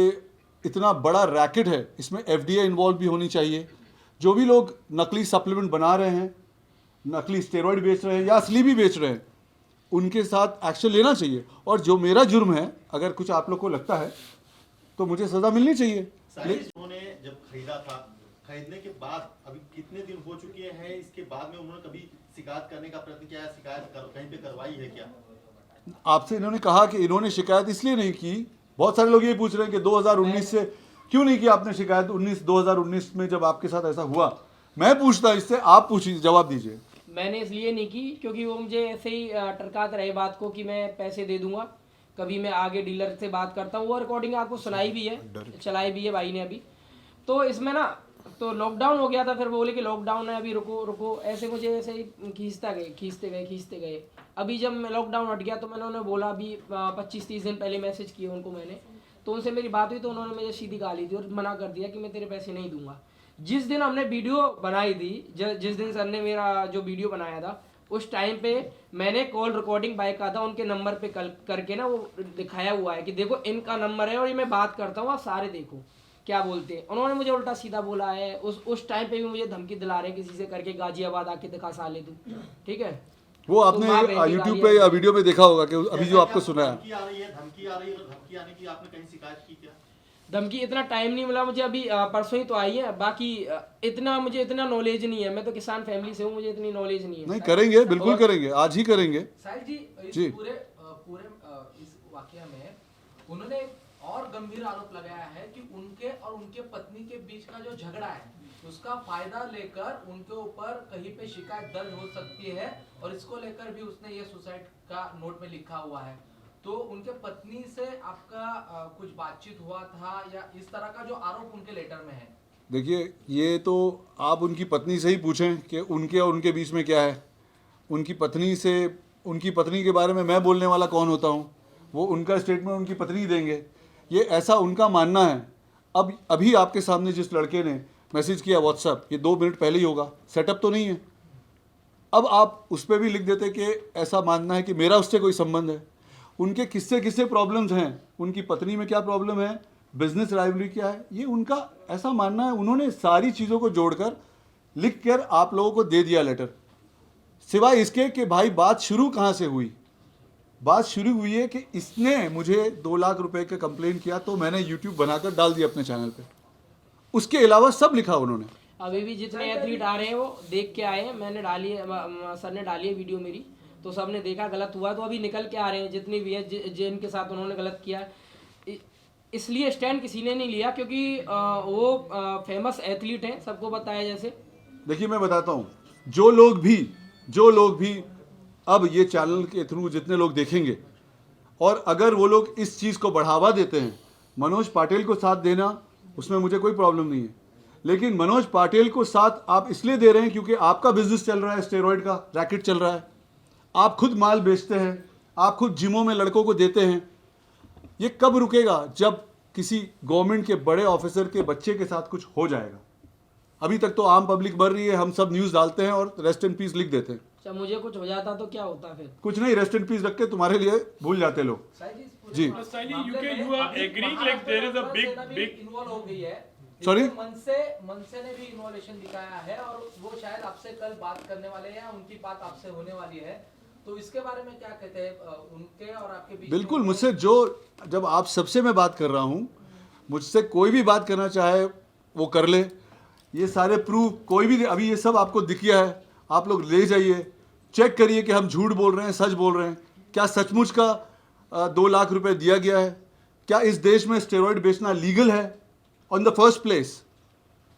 इतना बड़ा रैकेट है, इसमें FDA इन्वॉल्व भी होनी चाहिए। जो भी लोग नकली सप्लीमेंट बना रहे हैं, नकली स्टेरॉइड बेच रहे हैं या असली भी बेच रहे हैं, उनके साथ एक्शन लेना चाहिए। और जो मेरा जुर्म है, अगर कुछ आप लोग को लगता है तो मुझे सज़ा मिलनी चाहिए। साहिल उन्होंने जब खरीदा था, खरीदने के बाद अभी कितने दिन हो चुके हैं, इसके बाद में उन्होंने कभी शिकायत करने का प्रयत्न किया है? शिकायत कहीं पे करवाई है क्या? आपसे इन्होंने कहा कि इन्होंने शिकायत इसलिए नहीं की। बहुत सारे लोग ये पूछ रहे हैं कि 2019 से क्यों नहीं किया आपने शिकायत 2019 में जब आपके साथ ऐसा हुआ? मैं पूछता, इससे आप पूछिए, जवाब दीजिए। मैंने इसलिए नहीं की क्योंकि वो मुझे ऐसे ही टरकाते रहे बात को कि मैं पैसे दे दूंगा, कभी मैं आगे डीलर से बात करता हूँ। वो रिकॉर्डिंग आपको सुनाई भी है, चलाई भी है भाई ने अभी। तो इसमें ना तो लॉकडाउन हो गया था, फिर बोले कि लॉकडाउन है अभी रुको रुको, ऐसे मुझे ऐसे ही खींचते गए। अभी जब लॉकडाउन हट गया तो मैंने उन्हें बोला, अभी 25-30 दिन पहले मैसेज किए उनको मैंने, तो उनसे मेरी बात हुई तो उन्होंने मुझे सीधी गाली दी और मना कर दिया कि मैं तेरे पैसे नहीं दूंगा। जिस दिन हमने वीडियो बनाई थी, जिस दिन सर ने मेरा जो वीडियो बनाया था, उस टाइम पे मैंने कॉल रिकॉर्डिंग बाकायदा उनके नंबर पे करके ना वो दिखाया हुआ है कि देखो इनका नंबर है और ये मैं बात करता हूँ, आप सारे देखो क्या बोलते हैं। उन्होंने मुझे उल्टा सीधा बोला है। उस टाइम पे भी मुझे धमकी दिला रहे हैं किसी से करके, गाजियाबाद आके दिखा साले तू, ठीक है। वो आपने YouTube पे या वीडियो में देखा होगा कि अभी जो आपको सुना है। धमकी आ रही है, धमकी आने की आपने कहीं शिकायत की क्या? धमकी इतना टाइम नहीं मिला मुझे, अभी परसों ही तो आई है। बाकी मुझे इतना नॉलेज नहीं है, मैं तो किसान फैमिली से हूँ, मुझे इतनी नॉलेज नहीं है। नहीं करेंगे, बिल्कुल करेंगे, आज ही करेंगे। साहिल जी, जी। इस पूरे इस वाकया में उन्होंने और गंभीर आरोप लगाया है कि उनके और उनके पत्नी के बीच का जो झगड़ा है उसका फायदा लेकर उनके ऊपर कहीं पे शिकायत दर्ज हो सकती है, और इसको लेकर भी उसने ये सुसाइड का नोट में लिखा हुआ है। तो उनके पत्नी से आपका कुछ बातचीत हुआ था या इस तरह का जो आरोप उनके लेटर में है? देखिए, ये तो आप उनकी पत्नी से ही पूछें कि उनके और उनके बीच में क्या है। उनकी पत्नी के बारे में मैं बोलने वाला कौन होता हूँ? वो उनका स्टेटमेंट उनकी पत्नी देंगे, ये ऐसा उनका मानना है। अब अभी आपके सामने जिस लड़के ने मैसेज किया व्हाट्सएप, ये 2 मिनट पहले ही होगा, सेटअप तो नहीं है। अब आप उस पर भी लिख देते कि ऐसा मानना है कि मेरा उससे कोई संबंध है। उनके किससे प्रॉब्लम्स हैं, उनकी पत्नी में क्या प्रॉब्लम है, बिजनेस राइवलरी क्या है, ये उनका ऐसा मानना है। उन्होंने सारी चीज़ों को जोड़कर लिख कर आप लोगों को दे दिया लेटर, सिवाय इसके कि भाई बात शुरू कहाँ से हुई। बात शुरू हुई है कि इसने मुझे 2 लाख रुपए का कंप्लेन किया, तो मैंने यूट्यूब बनाकर डाल दिया अपने चैनल पे। उसके अलावा सब लिखा उन्होंने। अभी भी जितने एथलीट आ रहे हैं वो देख के आए हैं, मैंने डाली है, सर ने डाली है वीडियो मेरी, तो सब ने देखा। गलत हुआ तो अभी निकल के आ रहे हैं जितनी भी है जिनके साथ उन्होंने गलत किया। इसलिए स्टैंड किसी ने नहीं लिया क्योंकि वो फेमस एथलीट हैं, सबको बताया। जैसे देखिए, मैं बताता हूँ, जो लोग भी अब ये चैनल के थ्रू जितने लोग देखेंगे, और अगर वो लोग इस चीज़ को बढ़ावा देते हैं, मनोज पाटिल को साथ देना, उसमें मुझे कोई प्रॉब्लम नहीं है। लेकिन मनोज पाटिल को साथ आप इसलिए दे रहे हैं क्योंकि आपका बिजनेस चल रहा है, स्टेरॉइड का रैकेट चल रहा है, आप खुद माल बेचते हैं, आप खुद जिमों में लड़कों को देते हैं। ये कब रुकेगा? जब किसी गवर्नमेंट के बड़े ऑफिसर के बच्चे के साथ कुछ हो जाएगा। अभी तक तो आम पब्लिक मर रही है, हम सब न्यूज़ डालते हैं और रेस्ट इन पीस लिख देते हैं। जब मुझे कुछ हो जाता तो क्या होता फिर? कुछ नहीं, रेस्ट इन पीस रख के तुम्हारे लिए भूल जाते लोग। जी you are agreeing like there is a big involve हो गई है। Sorry? मनसे ने भी इन्वॉल्वेशन दिखाया है और वो शायद आपसे कल बात करने वाले हैं, उनकी बात आपसे होने वाली है, तो इसके बारे में क्या कहते हैं उनके और आपके बीच? बिल्कुल, मुझसे जब आप सबसे मैं बात कर रहा हूँ, मुझसे कोई भी बात करना चाहे वो कर ले। ये सारे प्रूफ कोई भी, अभी ये सब आपको दिख गया है, आप लोग ले जाइए, चेक करिए कि हम झूठ बोल रहे हैं, सच बोल रहे हैं। क्या सचमुच का 2 लाख रुपए दिया गया है? क्या इस देश में स्टेरॉइड बेचना लीगल है ऑन द फर्स्ट प्लेस?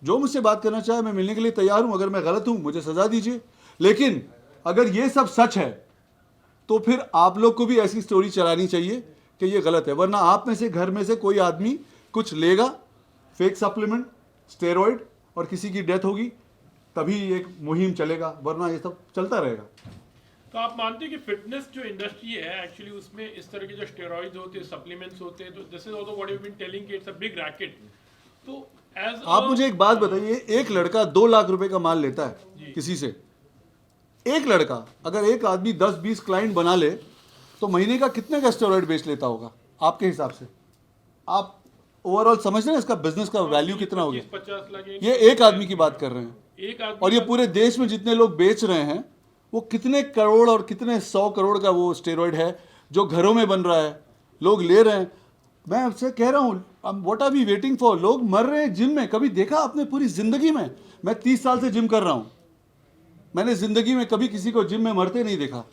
जो मुझसे बात करना चाहे, मैं मिलने के लिए तैयार हूं। अगर मैं गलत हूं, मुझे सजा दीजिए। लेकिन अगर ये सब सच है तो फिर आप लोग को भी ऐसी स्टोरी चलानी चाहिए कि ये गलत है, वरना आप में से घर में से कोई आदमी कुछ लेगा, फेक सप्लीमेंट, स्टेरॉइड, और किसी की डेथ होगी, तभी एक मुहिम चलेगा, वरना ये सब चलता रहेगा। तो आप मानते हैं कि फिटनेस जो इंडस्ट्री है एक्चुअली उसमें इस तरह के जो स्टेरॉइड्स होते हैं, सप्लीमेंट्स होते हैं, तो this is also what you been telling कि इट्स अ बिग रैकेट। तो एज आप मुझे एक बात बताइए, एक लड़का 2 लाख रुपए का माल लेता है किसी से, एक लड़का, अगर एक आदमी 10-20 क्लाइंट बना ले तो महीने का कितने का स्टेरॉइड बेच लेता होगा आपके हिसाब से? आप ओवरऑल समझ रहे हैं इसका बिजनेस का वैल्यू कितना हो गया? 50 लाख ये एक आदमी की बात कर रहे हैं, और ये पूरे देश में जितने लोग बेच रहे हैं वो कितने करोड़ और कितने 100 करोड़ का वो स्टेरॉइड है जो घरों में बन रहा है, लोग ले रहे हैं। मैं आपसे कह रहा हूँ, what are we waiting for? लोग मर रहे हैं जिम में। कभी देखा आपने पूरी जिंदगी में? मैं 30 साल से जिम कर रहा हूँ, मैंने जिंदगी में कभी किसी को जिम में मरते नहीं देखा,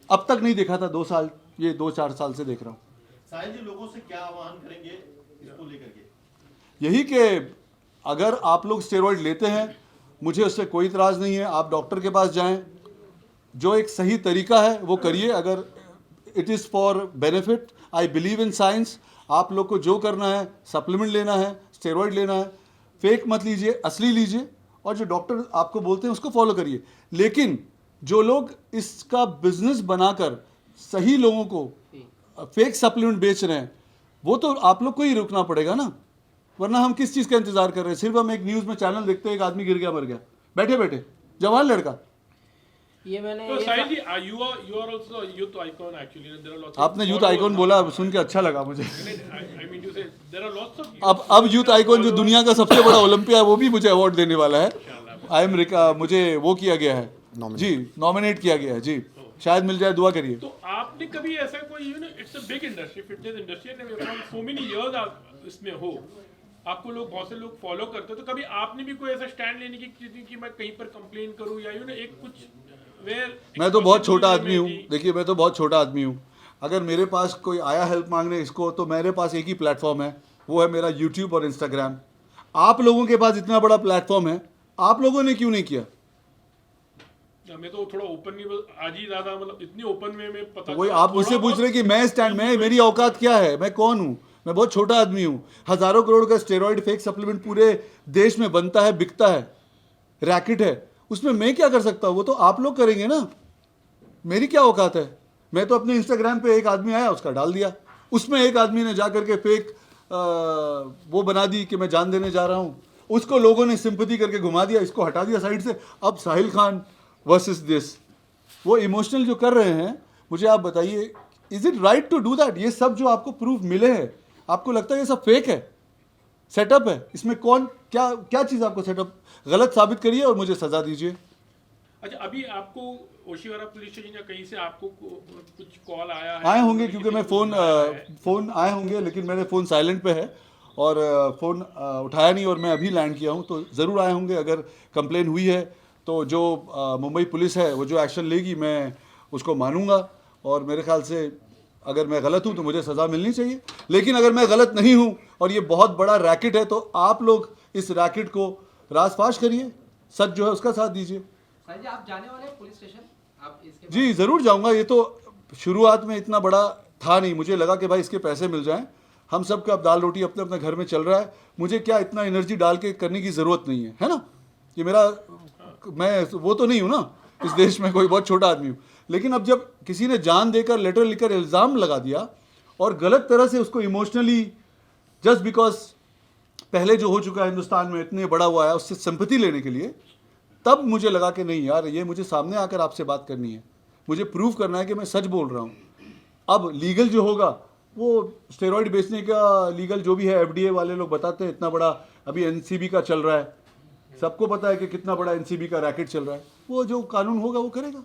अब तक नहीं देखा था। 2-4 साल से देख रहा हूँ। साहिल जी, लोगों से क्या आह्वान करेंगे इसको लेकर के? यही कि अगर आप लोग स्टेरॉइड लेते हैं, मुझे उससे कोई इतराज़ नहीं है, आप डॉक्टर के पास जाएं, जो एक सही तरीका है वो करिए। अगर it is for benefit, I believe in science. आप लोग को जो करना है, सप्लीमेंट लेना है, स्टेरॉइड लेना है, फेक मत लीजिए, असली लीजिए, और जो डॉक्टर आपको बोलते हैं उसको फॉलो करिए। लेकिन जो लोग इसका बिजनेस बनाकर सही लोगों को फेक सप्लीमेंट बेच रहे हैं, वो तो आप लोग को ही रुकना पड़ेगा ना, वरना हम किस चीज़ का इंतजार कर रहे हैं? सिर्फ हम एक न्यूज़ में चैनल देखते हैं, एक आदमी गिर गया मर गया, बैठे बैठे, जवान लड़का। ये मैंने तो साहिल जी, you are also a youth icon actually. There are lots of आपने यूथ आइकॉन बोला, सुन के अच्छा लगा मुझे। I mean to say there are lots of अब यूथ आइकॉन जो दुनिया का सबसे बड़ा ओलंपिया है, वो भी मुझे अवार्ड देने वाला है। मुझे वो किया गया है जी, नॉमिनेट किया गया है जी, शायद मिल जाए, दुआ करिए। तो आपने कभी ऐसा कोई it's a big industry, fitness industry, and so many years आप इसमें हो, आपको लोग, बहुत से लोग फॉलो करते हो, तो कभी आपने भी कोई ऐसा स्टैंड लेने की कि मैं कहीं पर कंप्लेन करूं या एक कुछ मैं तो बहुत छोटा आदमी हूँ, देखिए मैं तो बहुत छोटा आदमी हूँ। अगर मेरे पास कोई आया हेल्प मांगने इसको, तो मेरे पास एक ही प्लेटफॉर्म है, वो है मेरा यूट्यूब और इंस्टाग्राम। आप लोगों के पास इतना बड़ा प्लेटफॉर्म है, आप लोगों ने क्यों नहीं किया? मैं तो थोड़ा ओपन नहीं, आज ही ज़्यादा मतलब इतनी ओपन में पता, वही आप मुझसे पूछ रहे कि मैं स्टैंड में, मेरी औकात क्या है, मैं कौन हूँ? मैं बहुत छोटा आदमी हूँ। हज़ारों करोड़ का स्टेरॉइड फेक सप्लीमेंट पूरे देश में बनता है, बिकता है, रैकेट है, उसमें मैं क्या कर सकता हूँ? वो तो आप लोग करेंगे ना, मेरी क्या औकात है? मैं तो अपने इंस्टाग्राम पे एक आदमी आया, उसका डाल दिया, उसमें एक आदमी ने जा करके फेक वो बना दी कि मैं जान देने जा रहा हूँ, उसको लोगों ने सिंपैथी करके घुमा दिया, इसको हटा दिया साइड से। अब साहिल खान वर्सेस दिस, वो इमोशनल जो कर रहे हैं, मुझे आप बताइए, is it right to do that? ये सब जो आपको प्रूफ मिले हैं, आपको लगता है ये सब फेक है, सेटअप है? इसमें कौन क्या क्या चीज़ आपको सेटअप गलत साबित करिए और मुझे सजा दीजिए। अच्छा, अभी आपको ओशीवारा पुलिस स्टेशन या कहीं से आपको कुछ कॉल आया है? आए होंगे, क्योंकि मैं फ़ोन आए होंगे, लेकिन मेरे फ़ोन साइलेंट पे है और फ़ोन उठाया नहीं, और मैं अभी लैंड किया हूँ, तो ज़रूर आए होंगे। अगर कंप्लेन हुई है तो जो मुंबई पुलिस है वो जो एक्शन लेगी मैं उसको मानूंगा, और मेरे ख्याल से अगर मैं गलत हूँ तो मुझे सज़ा मिलनी चाहिए। लेकिन अगर मैं गलत नहीं हूँ और ये बहुत बड़ा रैकेट है, तो आप लोग इस रैकेट को रासफाश करिए, सच जो है उसका साथ दीजिए। साहिल जी, आप जाने वाले हैं पुलिस स्टेशन? आप इसके जी ज़रूर जाऊंगा। ये तो शुरुआत में इतना बड़ा था नहीं, मुझे लगा कि भाई इसके पैसे मिल जाएं, हम सब का अब दाल रोटी अपने अपने घर में चल रहा है, मुझे क्या इतना एनर्जी डाल के करने की ज़रूरत नहीं है ना। ये मैं वो तो नहीं हूँ ना, इस देश में कोई बहुत छोटा आदमी हूँ। लेकिन अब जब किसी ने जान देकर, लेटर लिखकर इल्ज़ाम लगा दिया और गलत तरह से उसको इमोशनली, जस्ट बिकॉज पहले जो हो चुका है हिंदुस्तान में, इतने बड़ा हुआ है, उससे सिंपैथी लेने के लिए, तब मुझे लगा कि नहीं यार, ये मुझे सामने आकर आपसे बात करनी है, मुझे प्रूव करना है कि मैं सच बोल रहा हूँ। अब लीगल जो होगा, वो स्टेरॉइड बेचने का लीगल जो भी है, FDA वाले लोग बताते हैं, इतना बड़ा अभी NCB का चल रहा है, सबको पता है कि कितना बड़ा NCB का रैकेट चल रहा है, वो जो कानून होगा वो करेगा।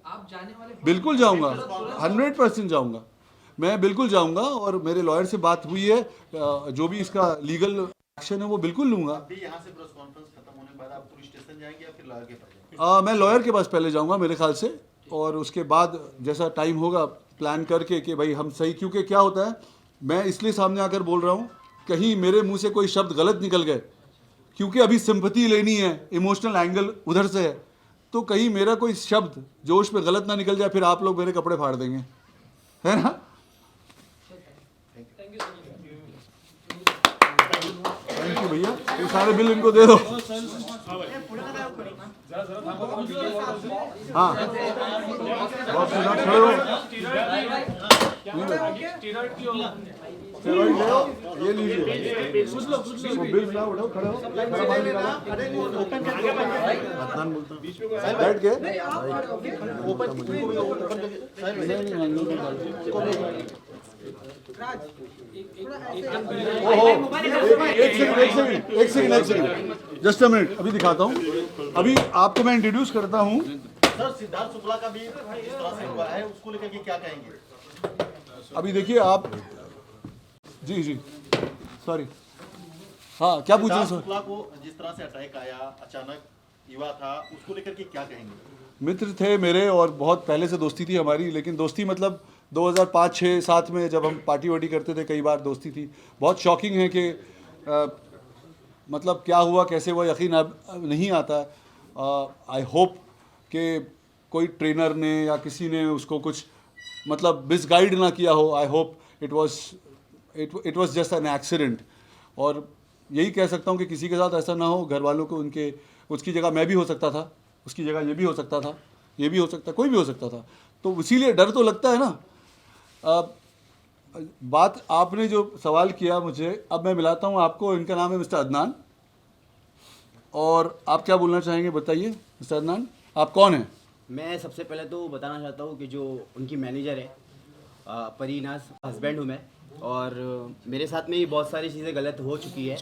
आप जाने वाले? बिल्कुल जाऊंगा, 100% जाऊंगा, मैं बिल्कुल जाऊंगा, और मेरे लॉयर से बात हुई है, जो भी इसका लीगल एक्शन है वो बिल्कुल लूंगा। अभी यहाँ से प्रेस कॉन्फ्रेंस खत्म होने के बाद आप पुलिस स्टेशन जाएंगे या फिर लॉयर के पास जाएंगे? मैं लॉयर के पास पहले जाऊंगा मेरे ख्याल से, और उसके बाद जैसा टाइम होगा प्लान करके कि भाई हम सही, क्योंकि क्या होता है, मैं इसलिए सामने आकर बोल रहा हूँ, कहीं मेरे मुंह से कोई शब्द गलत निकल गए, क्योंकि अभी सिंपैथी लेनी है, इमोशनल एंगल उधर से है, तो कहीं मेरा कोई शब्द जोश में गलत ना निकल जाए, फिर आप लोग मेरे कपड़े फाड़ देंगे, है ना। थैंक यू भैया, ये सारे बिल इनको दे दो। हाँ, खड़े हो, स्टेरॉइड ले आओ, ये लीजिए, वो बिल ना उठाओ, खड़े हो, बैठ के एक सेकंड, जस्ट अ मिनट, अभी दिखाता हूँ। अभी आपको मैं इंट्रोड्यूस करता हूँ। सर, सिद्धार्थ शुक्ला का भी इस तरह से हुआ है, उसको लेकर के क्या कहेंगे? अभी देखिए आप, जी सॉरी, हाँ क्या पूछ रहे हैं सर? शुक्ला को जिस तरह से अटैक आया, अचानक युवा था, उसको लेकर के क्या कहेंगे? मित्र थे मेरे, और बहुत पहले से दोस्ती थी हमारी, लेकिन दोस्ती मतलब 2005, 6, 7 में जब हम पार्टी वार्टी करते थे, कई बार दोस्ती थी। बहुत शॉकिंग है कि मतलब क्या हुआ कैसे हुआ यकीन अब नहीं आता। आई होप कि कोई ट्रेनर ने या किसी ने उसको कुछ मतलब मिसगाइड ना किया हो। I hope it was just an accident. और यही कह सकता हूँ कि किसी के साथ ऐसा ना हो, घर वालों को उनके उसकी जगह मैं भी हो सकता था, उसकी जगह ये भी हो सकता था, ये भी हो सकता, कोई भी हो सकता था। तो इसीलिए डर तो लगता है ना। बात आपने जो सवाल किया मुझे, अब मैं मिलाता हूँ आपको। इनका नाम है मिस्टर अदनान, और आप क्या बोलना चाहेंगे बताइए मिस्टर अदनान, आप कौन हैं? मैं सबसे पहले तो बताना चाहता हूँ कि जो उनकी मैनेजर है परीनाज हस्बैंड हूँ मैं, और मेरे साथ में ही बहुत सारी चीज़ें गलत हो चुकी है।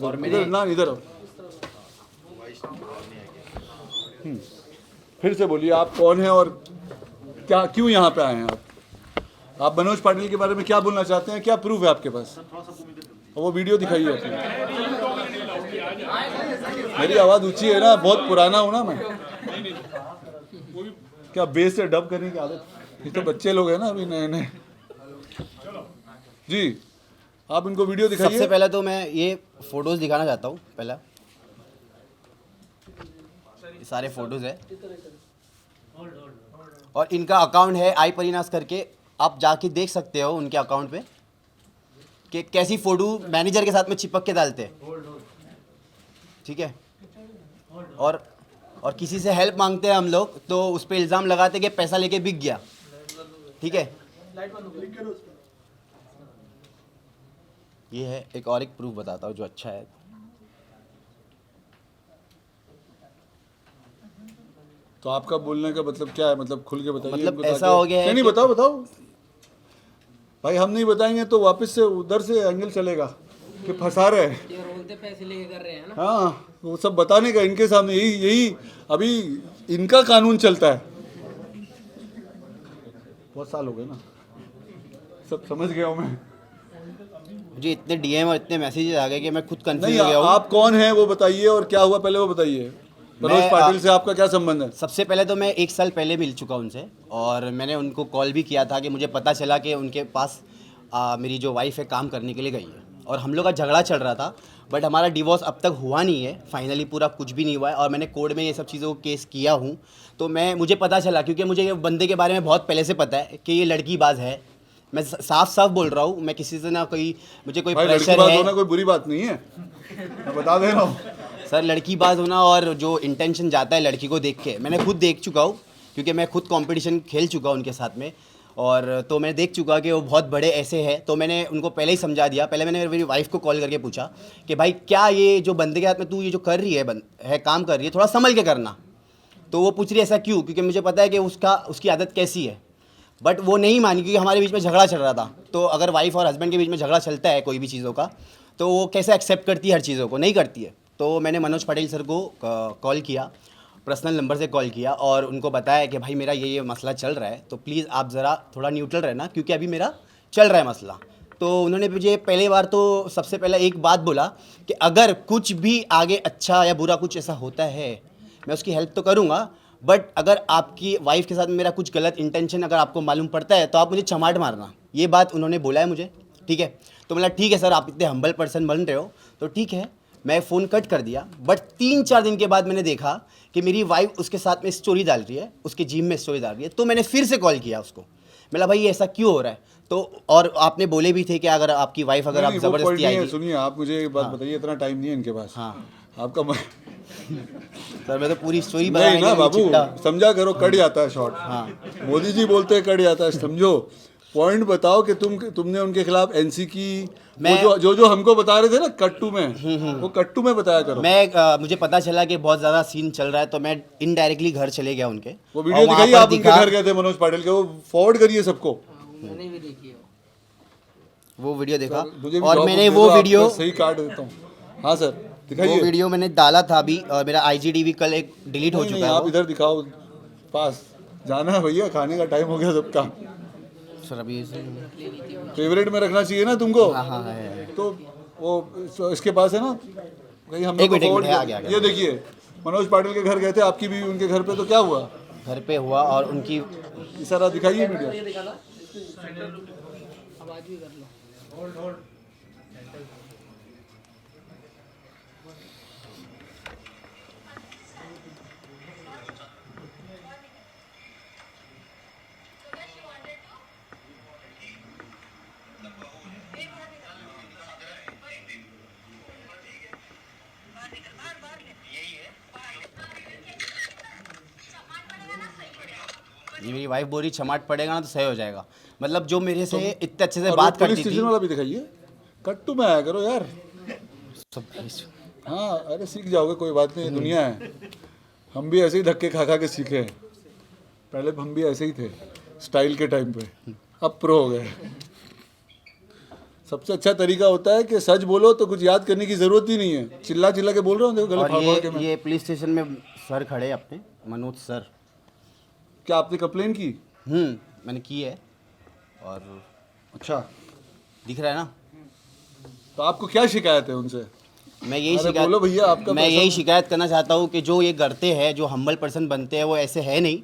और मैंने इधर फिर से बोलिए आप कौन हैं और क्या क्यों यहाँ पे आए हैं आप मनोज पाटिल के बारे में क्या बोलना चाहते हैं, क्या प्रूफ है आपके पास? और वो वीडियो दिखाइए अपनी। मेरी आवाज़ ऊंची है ना, बहुत पुराना हूँ ना मैं। क्या बेस से डब करने की आदत? ये तो बच्चे लोग हैं ना अभी नए नए। जी आप इनको वीडियो दिखाइए। सबसे पहले तो मैं ये फोटोज़ दिखाना चाहता हूँ। पहला सारे फोटोज़ है और इनका अकाउंट है आई परीनाज करके, आप जाके देख सकते हो उनके अकाउंट पे कि कैसी फ़ोटो मैनेजर के साथ में चिपक के डालते हैं, ठीक है। और किसी से हेल्प मांगते हैं हम लोग तो उस पर इल्ज़ाम लगाते कि पैसा लेके बिक गया, ठीक है। ये है एक और एक प्रूफ बताता हूँ जो अच्छा है। तो आपका बोलने का मतलब क्या है? मतलब खुल के बताइए। मतलब ऐसा हो गया है नहीं बताओ भाई, हम नहीं बताएंगे तो वापस से उधर से एंगल चलेगा कि फंसा रहे हैं। ये रोलते पैसे लेके कर रहे हैं ना। हाँ, वो सब बताने का इनके सामने यही अभी इनका कानून चलता है। बहुत साल हो गए ना, सब समझ गया हूँ मैं। मुझे इतने डीएम और इतने मैसेजेस आ गए कि मैं खुद कंफ्यूज नहीं, हो गया हूँ। आप कौन हैं वो बताइए और क्या हुआ पहले वो बताइए। मनोज पाटिल से आपका क्या संबंध है? सबसे पहले तो मैं 1 साल पहले मिल चुका उनसे, और मैंने उनको कॉल भी किया था कि मुझे पता चला कि उनके पास मेरी जो वाइफ है काम करने के लिए गई है, और हम लोग का झगड़ा चल रहा था। बट हमारा डिवोर्स अब तक हुआ नहीं है, फाइनली पूरा कुछ भी नहीं हुआ है, और मैंने कोर्ट में ये सब चीज़ों को केस किया हूँ। तो मुझे पता चला, क्योंकि मुझे ये बंदे के बारे में बहुत पहले से पता है कि ये लड़कीबाज है। मैं साफ साफ बोल रहा हूँ, मैं किसी से ना मुझे कोई प्रेशर है। होना कोई बुरी बात नहीं है, मैं बता दे रहा हूँ सर। लड़कीबाज होना और जो इंटेंशन जाता है लड़की को देख के, मैंने खुद देख चुका हूँ, क्योंकि मैं खुद कंपटीशन खेल चुका हूँ उनके साथ में, और तो मैं देख चुका कि वो बहुत बड़े ऐसे हैं। तो मैंने उनको पहले ही समझा दिया। पहले मैंने मेरी वाइफ को कॉल करके पूछा कि भाई क्या ये जो बंदे के हाथ में तू ये जो कर रही है काम कर रही है, थोड़ा संभल के करना। तो वो पूछ रही है ऐसा क्यों, क्योंकि मुझे पता है कि उसकी आदत कैसी है। बट वो नहीं मानी, क्योंकि हमारे बीच में झगड़ा चल रहा था। तो अगर वाइफ और हस्बैंड के बीच में झगड़ा चलता है कोई भी चीज़ों का, तो वो कैसे एक्सेप्ट करती है हर चीज़ों को? नहीं करती है। तो मैंने मनोज पाटिल सर को कॉल किया, पर्सनल नंबर से कॉल किया, और उनको बताया कि भाई मेरा ये मसला चल रहा है, तो प्लीज़ आप ज़रा थोड़ा न्यूट्रल रहना, क्योंकि अभी मेरा चल रहा है मसला। तो उन्होंने मुझे पहली बार तो सबसे पहले एक बात बोला कि अगर कुछ भी आगे अच्छा या बुरा कुछ ऐसा होता है, मैं उसकी हेल्प तो करूँगा, बट अगर आपकी वाइफ के साथ मेरा कुछ गलत इंटेंशन अगर आपको मालूम पड़ता है तो आप मुझे चमाट मारना। ये बात उन्होंने बोला है मुझे, ठीक है। तो बोला ठीक है सर, आप इतने हम्बल पर्सन बन रहे हो तो ठीक है, मैं फ़ोन कट कर दिया। बट 3-4 दिन के बाद मैंने देखा कि मेरी वाइफ उसके साथ में स्टोरी डाल रही है, उसके जिम में स्टोरी डाल रही है। तो मैंने फिर से कॉल किया उसको, बोला भाई ऐसा क्यों हो रहा है? तो और आपने बोले भी थे कि अगर आपकी वाइफ अगर आप ज़बरदस्ती आएगी। सुनिए, आप मुझे एक बात बताइए, इतना टाइम नहीं है इनके पास। हाँ आपका सर, मैं तो पूरी स्टोरी नहीं ना बाबू, समझा करो, कट जाता है शॉर्ट। हाँ, मोदी जी बोलते हैं कट जाता है, समझो। पॉइंट बताओ कि तुमने उनके खिलाफ एनसी की, जो हमको बता रहे थे ना कट्टू में, वो कट्टू में बताया करो। मुझे पता चला कि बहुत ज़्यादा सीन चल रहा है, तो मैं इनडायरेक्टली घर चले गया उनके। वो वीडियो दिखाइए, आप उनके घर गए थे मनोज पाटिल के, वो फॉरवर्ड करिए सबको। मैंने भी देखी है वो वीडियो देखा, और मैंने वो वीडियो सही काट देता हूँ। हाँ सर दिखाइए। वो वीडियो मैंने डाला था अभी, और मेरा IGTV कल एक डिलीट हो चुका है। आप इधर दिखाओ, पास जाना है भैया, खाने का टाइम हो गया सबका। सर अभी फेवरेट में रखना चाहिए ना तुमको। हाँ है। तो वो इसके पास है ना कहीं, हम एक मिनट, ये देखिए मनोज पाटिल के घर गए थे, आपकी भी उनके घर पे, तो क्या हुआ? घर पे हुआ, और उनकी सारा दिखाइए वीडियो। आवाज भी कर लो। जी मेरी वाइफ बोली चमाट पड़ेगा ना तो सही हो जाएगा। मतलब जो मेरे से इतने अच्छे से बात करती थी। पुलिस स्टेशन वाला भी दिखाइए, कट्टू में आया करो यार। सब हाँ अरे सीख जाओगे, कोई बात नहीं, दुनिया है। हम भी ऐसे ही धक्के खा खा के सीखे हैं, पहले हम भी ऐसे ही थे स्टाइल के टाइम पे, अब प्रो हो गए। सबसे अच्छा तरीका होता है कि सच बोलो तो कुछ याद करने की जरूरत ही नहीं है, चिल्ला चिल्ला के बोल रहा हूँ, देखो गले फाड़ फाड़ के मैं। ये पुलिस स्टेशन में सर खड़े अपने, मनोज सर। क्या आपने कंप्लेन की? मैंने की है। और अच्छा दिख रहा है ना। तो आपको क्या शिकायत है उनसे? मैं यही बोलो भैया, आपका मैं यही शिकायत करना चाहता हूँ कि जो ये करते हैं, जो हम्बल पर्सन बनते हैं, वो ऐसे है नहीं।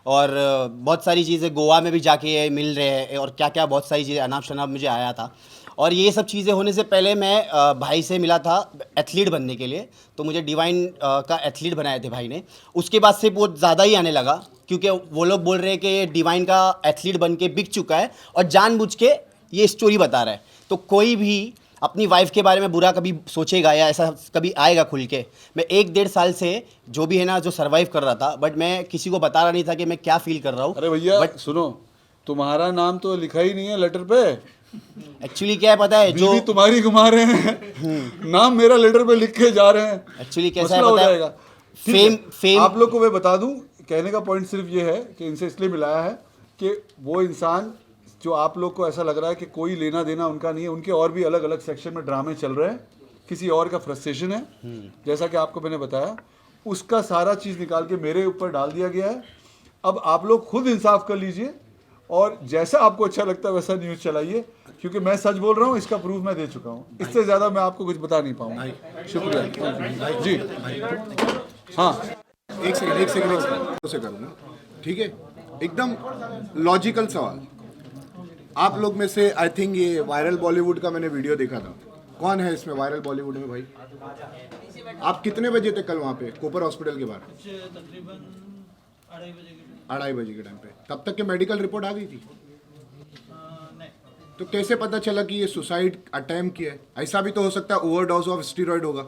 और बहुत सारी चीज़ें गोवा में भी जाके मिल रहे हैं और क्या क्या बहुत सारी चीज़ें अनाप शनाप मुझे आया था। और ये सब चीज़ें होने से पहले मैं भाई से मिला था एथलीट बनने के लिए, तो मुझे डिवाइन का एथलीट बनाए थे भाई ने। उसके बाद से बहुत ज़्यादा ही आने लगा, क्योंकि वो लोग बोल रहे हैं कि ये डिवाइन का एथलीट बन के बिक चुका है और जानबूझ के ये स्टोरी बता रहा है। तो कोई भी अपनी वाइफ के बारे में बुरा कभी सोचेगा या ऐसा कभी आएगा खुल के। मैं 1-1.5 साल से जो भी है ना, जो सर्वाइव कर रहा था, बट मैं किसी को बता रहा नहीं था कि मैं क्या फील कर रहा हूँ। अरे भैया सुनो, तुम्हारा नाम तो लिखा ही नहीं है लेटर पे। एक्चुअली क्या है पता है, जो तुम्हारी घुमा रहे हैं, नाम मेरा लेटर पे लिख के जा रहे हैं। एक्चुअली कैसा है पता है, फेम आप लोग को मैं बता दूं, कहने का पॉइंट सिर्फ ये है कि इनसे इसलिए मिलाया है कि वो इंसान जो आप लोग को ऐसा लग रहा है कि कोई लेना देना उनका नहीं है, उनके और भी अलग अलग सेक्शन में ड्रामे चल रहे हैं, किसी और का फ्रस्ट्रेशन है, जैसा कि आपको मैंने बताया, उसका सारा चीज़ निकाल के मेरे ऊपर डाल दिया गया है। अब आप लोग खुद इंसाफ कर लीजिए और जैसा आपको अच्छा लगता है वैसा न्यूज़ चलाइए, क्योंकि मैं सच बोल रहा हूँ, इसका प्रूफ मैं दे चुका हूँ। इससे ज़्यादा मैं आपको कुछ बता नहीं पाऊँगा। शुक्रिया जी। हाँ एक सेकंड से करूँगा, ठीक है। एकदम लॉजिकल सवाल। आप लोग में से आई थिंक ये वायरल बॉलीवुड का मैंने वीडियो देखा था, कौन है इसमें वायरल बॉलीवुड में भाई? आप कितने बजे थे कल वहाँ पे कोपर हॉस्पिटल के बाहर? तकरीबन 2:30 बजे के टाइम पे। तब तक के मेडिकल रिपोर्ट आ गई थी? तो कैसे पता चला कि ये सुसाइड अटेम्प्ट किया है? ऐसा भी तो हो सकता है ओवरडोज ऑफ स्टीरॉइड होगा।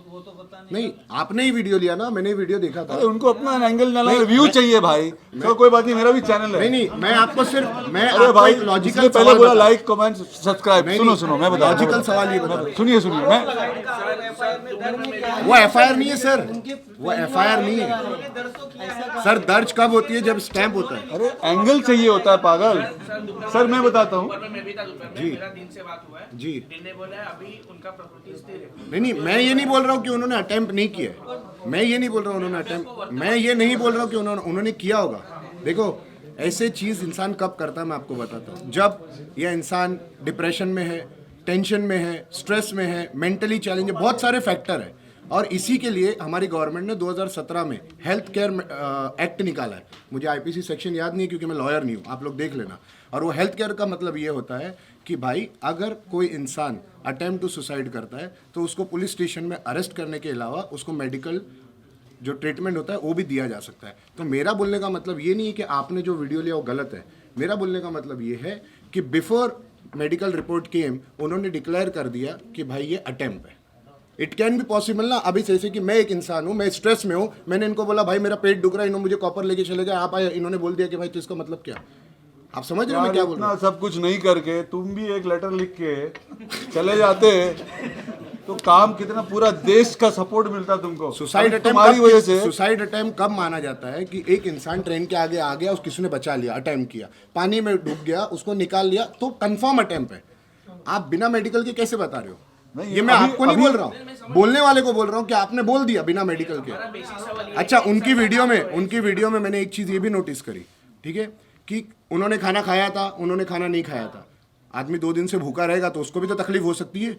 वो तो पता नहीं, आपने ही वीडियो लिया ना, मैंने वीडियो देखा था। अरे उनको अपना एंगल ना लगे, व्यू चाहिए भाई। चलो कोई बात नहीं, मेरा भी चैनल है। नहीं मैं आपको सिर्फ अरे भाई लॉजिकल पहले बोला लाइक कमेंट सब्सक्राइब। सुनो मैं बता लॉजिकल सवाल ये बता, सुनिए मैं वो एफआईआर नहीं है सर, वो एफआईआर नहीं है सर। दर्ज कब होती है? जब स्टैंप होता है। अरे एंगल चाहिए होता है पागल। सर मैं बताता हूँ जी जी। नहीं मैं ये नहीं बोल रहा हूँ कि उन्होंने अटेम्प्ट नहीं किया है, मैं ये नहीं बोल रहा हूँ उन्होंने अटेम्प्ट, मैं ये नहीं बोल रहा हूँ कि उन्होंने किया होगा। देखो ऐसे चीज़ इंसान कब करता है मैं आपको बताता हूँ, जब यह इंसान डिप्रेशन में है, टेंशन में है, स्ट्रेस में है, मेंटली चैलेंज है, बहुत सारे फैक्टर है। और इसी के लिए हमारी गवर्नमेंट ने 2017 में हेल्थ केयर एक्ट निकाला है। मुझे आईपीसी सेक्शन याद नहीं है क्योंकि मैं लॉयर नहीं हूँ, आप लोग देख लेना। और वो हेल्थ केयर का मतलब ये होता है कि भाई अगर कोई इंसान अटेम्प्ट टू सुसाइड करता है तो उसको पुलिस स्टेशन में अरेस्ट करने के अलावा उसको मेडिकल जो ट्रीटमेंट होता है वो भी दिया जा सकता है। तो मेरा बोलने का मतलब ये नहीं है कि आपने जो वीडियो लिया वो गलत है। मेरा बोलने का मतलब ये है कि बिफोर मेडिकल रिपोर्ट केम उन्होंने डिक्लेयर कर दिया कि भाई ये अटेम्प्ट है। इट कैन बी पॉसिबल ना, अभी जैसे कि मैं एक इंसान हूँ, मैं स्ट्रेस में हूँ, मैंने इनको बोला भाई मेरा पेट दुख रहा है, इन्होंने मुझे कॉपर लेके चले गए, आप आए, इन्होंने बोल दिया कि भाई तो इसका मतलब क्या? आप समझ रहे हो मैं क्या बोल रहा हूँ? सब कुछ नहीं करके तुम भी एक लेटर लिख के चले जाते तो काम कितना पूरा देश का सपोर्ट मिलता तुमको। सुसाइड तुम्हारी वजह से सुसाइड अटेम्प्ट कब माना जाता है कि एक इंसान ट्रेन के आगे आ गया, किसी ने बचा लिया, अटेम्प्ट किया, पानी में डूब गया, उसको निकाल लिया, तो कंफर्म अटेम्प्ट है। आप बिना मेडिकल के कैसे बता रहे हो? ये मैं आपको नहीं बोल रहा हूँ, बोलने वाले को बोल रहा हूँ कि आपने बोल दिया बिना मेडिकल के। अच्छा उनकी वीडियो में मैंने एक चीज ये भी नोटिस करी, ठीक है, कि उन्होंने खाना खाया था, उन्होंने खाना नहीं खाया था। आदमी 2 दिन से भूखा रहेगा तो उसको भी तो तकलीफ हो सकती है।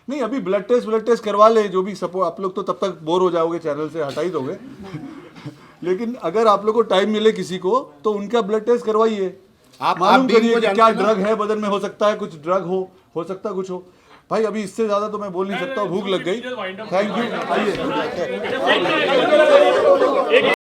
नहीं अभी ब्लड टेस्ट करवा ले, जो भी सपोर्ट। आप लोग तो तब तक बोर हो जाओगे, चैनल से हटा ही दोगे लेकिन अगर आप लोग को टाइम मिले किसी को तो उनका ब्लड टेस्ट करवाइए, आप मालूम करिए कि क्या ड्रग है बदन में। हो सकता है कुछ ड्रग हो सकता है कुछ हो। भाई अभी इससे ज्यादा तो मैं बोल नहीं सकता, भूख लग गई। Thank you. आइए